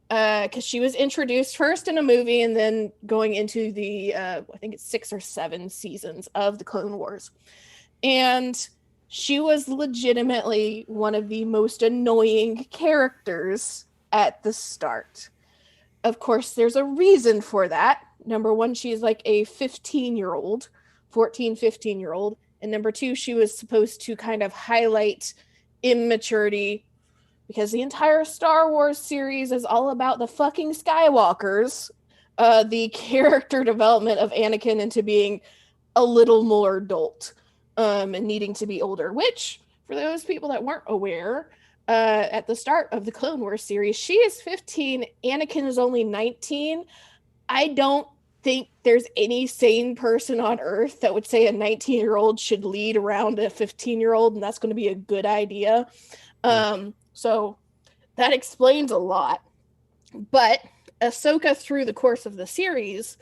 Because she was introduced first in a movie and then going into the, I think it's 6 or 7 seasons of the Clone Wars. And she was legitimately one of the most annoying characters at the start. Of course, there's a reason for that. Number one, she's like a 15-year-old, 14, 15-year-old. And number two, she was supposed to kind of highlight immaturity because the entire Star Wars series is all about the fucking Skywalkers, the character development of Anakin into being a little more adult and needing to be older, which, for those people that weren't aware, at the start of the Clone Wars series, she is 15, Anakin is only 19. I don't think there's any sane person on Earth that would say a 19-year-old should lead around a 15-year-old, and that's going to be a good idea. So that explains a lot. But Ahsoka, through the course of the series,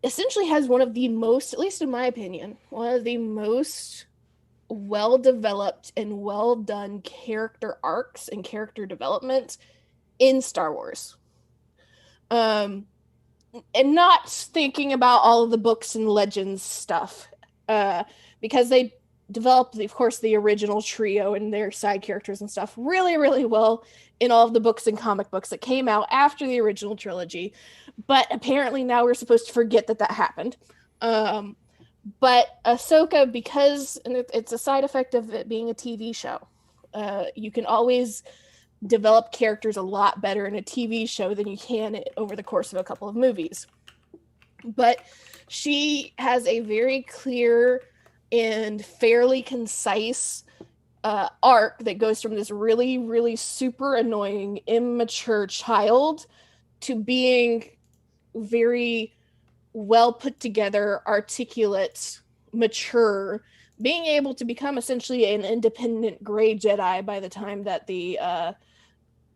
essentially has one of the most, at least in my opinion, one of the most well-developed and well-done character arcs and character development in Star Wars. And not thinking about all of the books and legends stuff, because they developed, of course, the original trio and their side characters and stuff really, really well in all of the books and comic books that came out after the original trilogy. But apparently now we're supposed to forget that happened. But Ahsoka, because it's a side effect of it being a TV show, you can always develop characters a lot better in a TV show than you can over the course of a couple of movies. But she has a very clear and fairly concise arc that goes from this really, really super annoying, immature child to being very well put together, articulate, mature, being able to become essentially an independent gray Jedi by the time that the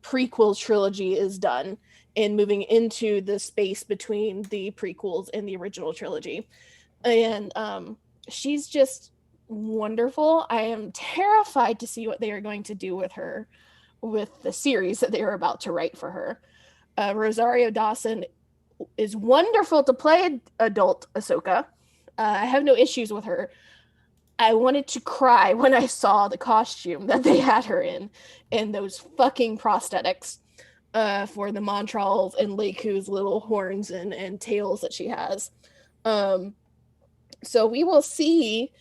prequel trilogy is done and moving into the space between the prequels and the original trilogy. And she's just wonderful. I am terrified to see what they are going to do with her with the series that they are about to write for her. Rosario Dawson is wonderful to play adult Ahsoka. I have no issues with her. I wanted to cry when I saw the costume that they had her in and those fucking prosthetics for the Montrals and Leku's little horns and tails that she has. So we will see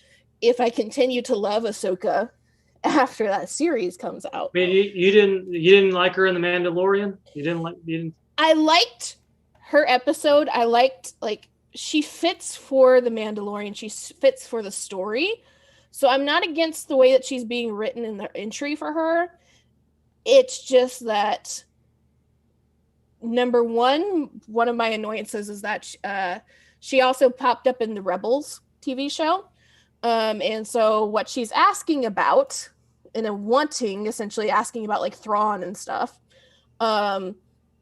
if I continue to love Ahsoka after that series comes out. I mean, you didn't like her in The Mandalorian? You didn't. I liked her episode. I liked, she fits for The Mandalorian. She fits for the story. So I'm not against the way that she's being written in the entry for her. It's just that, number one of my annoyances is that she also popped up in the Rebels TV show. And so what she's asking about, essentially asking about Thrawn and stuff,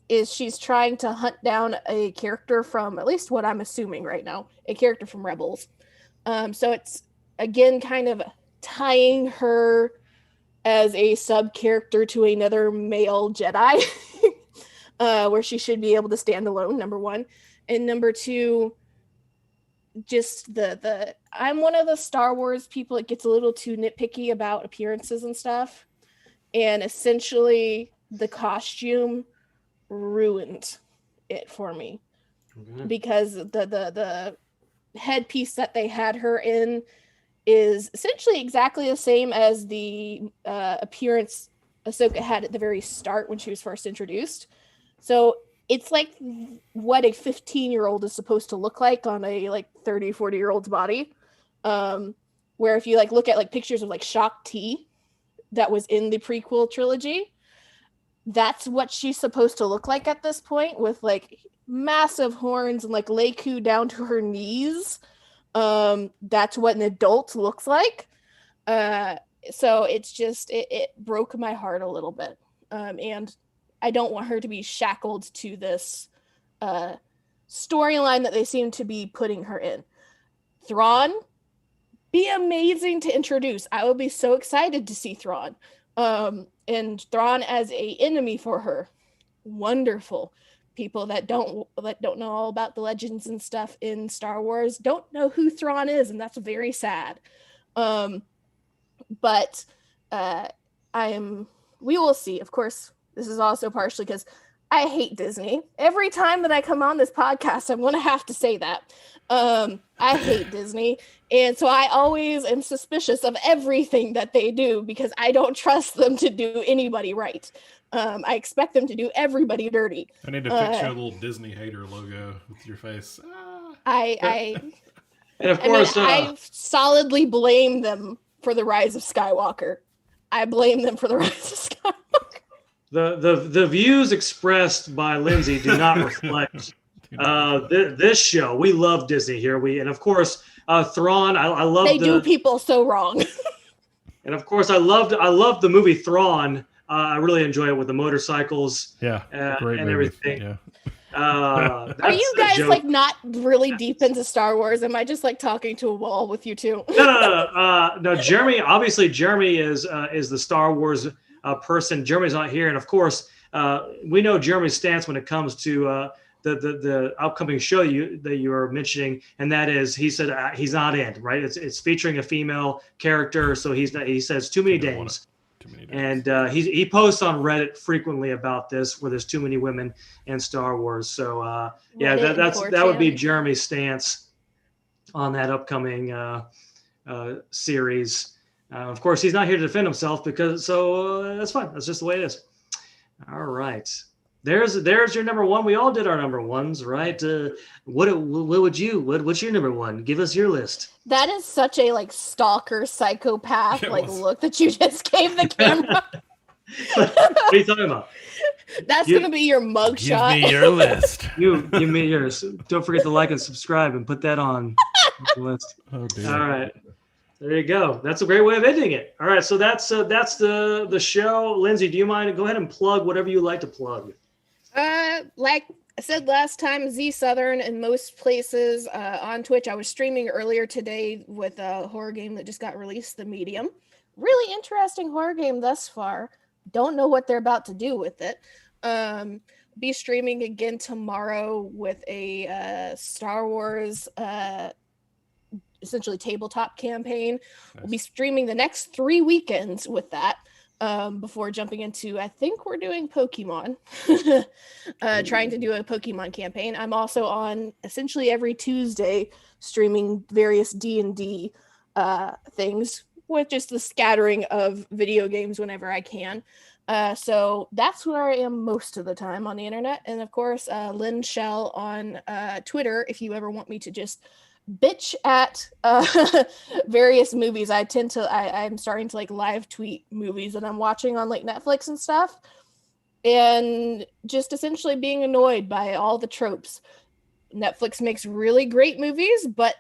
is she's trying to hunt down a character from, at least what I'm assuming right now, a character from Rebels. So it's, again, kind of tying her as a sub-character to another male Jedi, where she should be able to stand alone, number one. And number two, just I'm one of the Star Wars people that gets a little too nitpicky about appearances and stuff. And essentially, the costume ruined it for me. Mm-hmm. Because the headpiece that they had her in is essentially exactly the same as the appearance Ahsoka had at the very start when she was first introduced. So it's like what a 15-year-old is supposed to look like on a like 30, 40-year-old's body. Where if you like look at like pictures of like Shock T that was in the prequel trilogy, that's what she's supposed to look like at this point, with like massive horns and like Leiku down to her knees. That's what an adult looks like. So it's just it broke my heart a little bit. And I don't want her to be shackled to this storyline that they seem to be putting her in. Thrawn, be amazing to introduce. I would be so excited to see Thrawn. And Thrawn as a enemy for her, wonderful. People that don't know all about the legends and stuff in Star Wars don't know who Thrawn is, and that's very sad. But we will see. Of course, this is also partially because I hate Disney. Every time that I come on this podcast, I'm going to have to say that. I hate Disney. And so I always am suspicious of everything that they do because I don't trust them to do anybody right. I expect them to do everybody dirty. I need to fix your little Disney hater logo with your face. And of course, I solidly blame them for the rise of Skywalker. I blame them for the rise of Skywalker. The views expressed by Lyndsey do not reflect this show. We love Disney here. And of course, Thrawn. I love. They do people so wrong. And of course, I loved the movie Thrawn. I really enjoy it with the motorcycles. Yeah, great and movie. everything. Yeah. Are you guys like not really deep into Star Wars? Am I just like talking to a wall with you two? No. Jeremy, obviously, Jeremy is the Star Wars person. Jeremy's not here, and of course, we know Jeremy's stance when it comes to the upcoming show that you are mentioning, and that is he said he's not in, right? It's featuring a female character, so he's not. He says too many dames. And he posts on Reddit frequently about this, where there's too many women in Star Wars. So that would be Jeremy's stance on that upcoming series. Of course, he's not here to defend himself so that's fine. That's just the way it is. All right, there's your number one. We all did our number ones, right? What's your number one? Give us your list. That is such a like stalker psychopath look that you just gave the camera. What are you talking about? That's gonna be your mugshot. Give me your list. You give me yours. Don't forget to like and subscribe and put that on the list. Oh, dear. All right. There you go. That's a great way of ending it. All right. So that's the show. Lyndsey, do you mind? Go ahead and plug whatever you like to plug. Like I said last time, Z Southern in most places on Twitch. I was streaming earlier today with a horror game that just got released, The Medium. Really interesting horror game thus far. Don't know what they're about to do with it. Be streaming again tomorrow with a Star Wars essentially tabletop campaign. Nice. We'll be streaming the next 3 weekends with that. Before jumping into, I think we're doing Pokemon, trying to do a Pokemon campaign. I'm also on essentially every Tuesday streaming various D&D things with just the scattering of video games whenever I can. So that's where I am most of the time on the internet. And of course, Lynn Shell on Twitter, if you ever want me to just bitch at various movies. I'm starting to like live tweet movies that I'm watching on like Netflix and stuff, and just essentially being annoyed by all the tropes. Netflix makes really great movies, but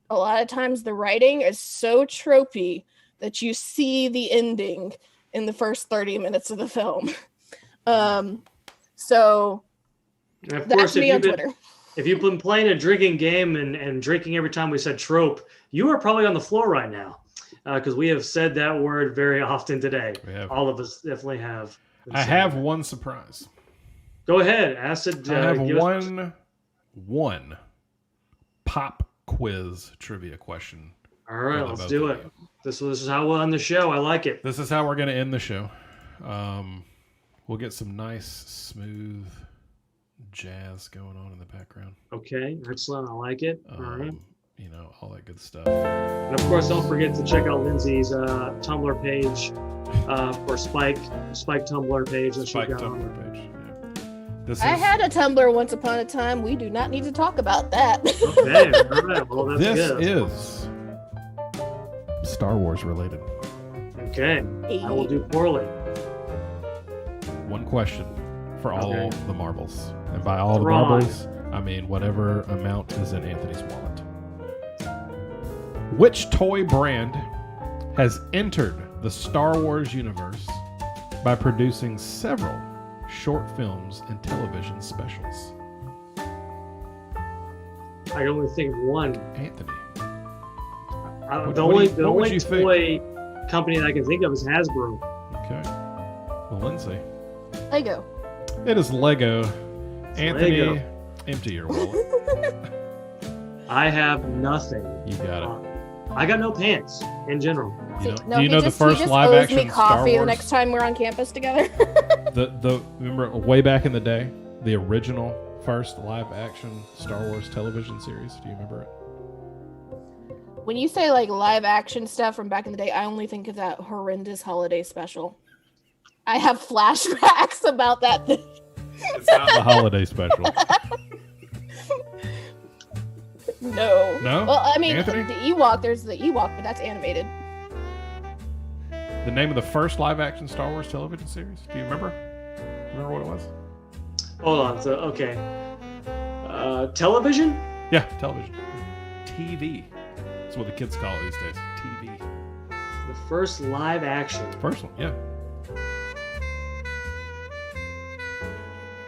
a lot of times the writing is so tropey that you see the ending in the first 30 minutes of the film. So that's me on Twitter. If you've been playing a drinking game and drinking every time we said trope, you are probably on the floor right now because we have said that word very often today. All of us definitely have. I have one surprise. Go ahead, Acid. I have one pop quiz trivia question. All right, let's do it. This is how we'll end the show. I like it. This is how we're going to end the show. We'll get some nice, smooth jazz going on in the background. Okay, excellent. I like it. All right. that good stuff. And of course, don't forget to check out Lyndsey's Tumblr page for Spike Tumblr page. That Spike she got. Tumblr page. Yeah. I had a Tumblr once upon a time. We do not need to talk about that. Okay, all right. Well, that's this good. is Star Wars related. Okay, I will do poorly. One question for all Okay. the marbles. And by all the Thrawn. marbles, I mean whatever amount is in Anthony's wallet. Which toy brand has entered the Star Wars universe by producing several short films and television specials? I can only think of one. Anthony. The what would only you think? toy company that I can think of is Hasbro. Okay. Well, Lyndsey. Lego. It is Lego. Anthony, Lego. empty your wallet. I have nothing. You got it. I got no pants in general. You know, No, do you he know just, the first he just live owes action me Star coffee the Wars? next time we're on campus together. Remember way back in the day, the original first live action Star Wars television series? Do you remember it? When you say like live action stuff from back in the day, I only think of that horrendous holiday special. I have flashbacks about that thing. It's not the holiday special. No. No? Well, I mean, Anthony? the Ewok, there's the Ewok, but that's animated. The name of the first live action Star Wars television series? Do you remember? Remember what it was? Hold on. So okay. Television? Yeah, television. TV. That's what the kids call it these days. TV. The first live action. First one, yeah.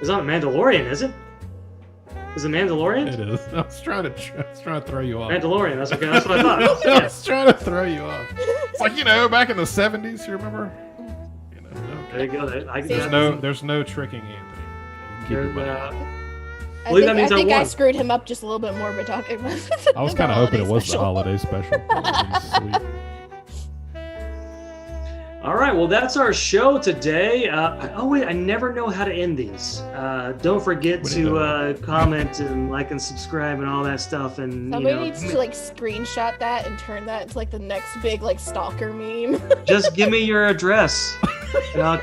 It's not Mandalorian, is it? Is it Mandalorian? It is. I was trying to throw you off. Mandalorian. That's okay. That's what I thought. I Yeah. was trying to throw you off. It's like, back in the 70s, you remember? There you go. There's no tricking Anthony. You can keep your money. I Believe think, that means I, I think I won. screwed him up just a little bit more by talking about I was kind of hoping it was the holiday special. That would've been sweet. All right. Well, that's our show today. Wait, I never know how to end these. Don't forget What do you to comment and like and subscribe and all that stuff. And Somebody needs to like screenshot that and turn that into like the next big like stalker meme. just give me your address, and I'll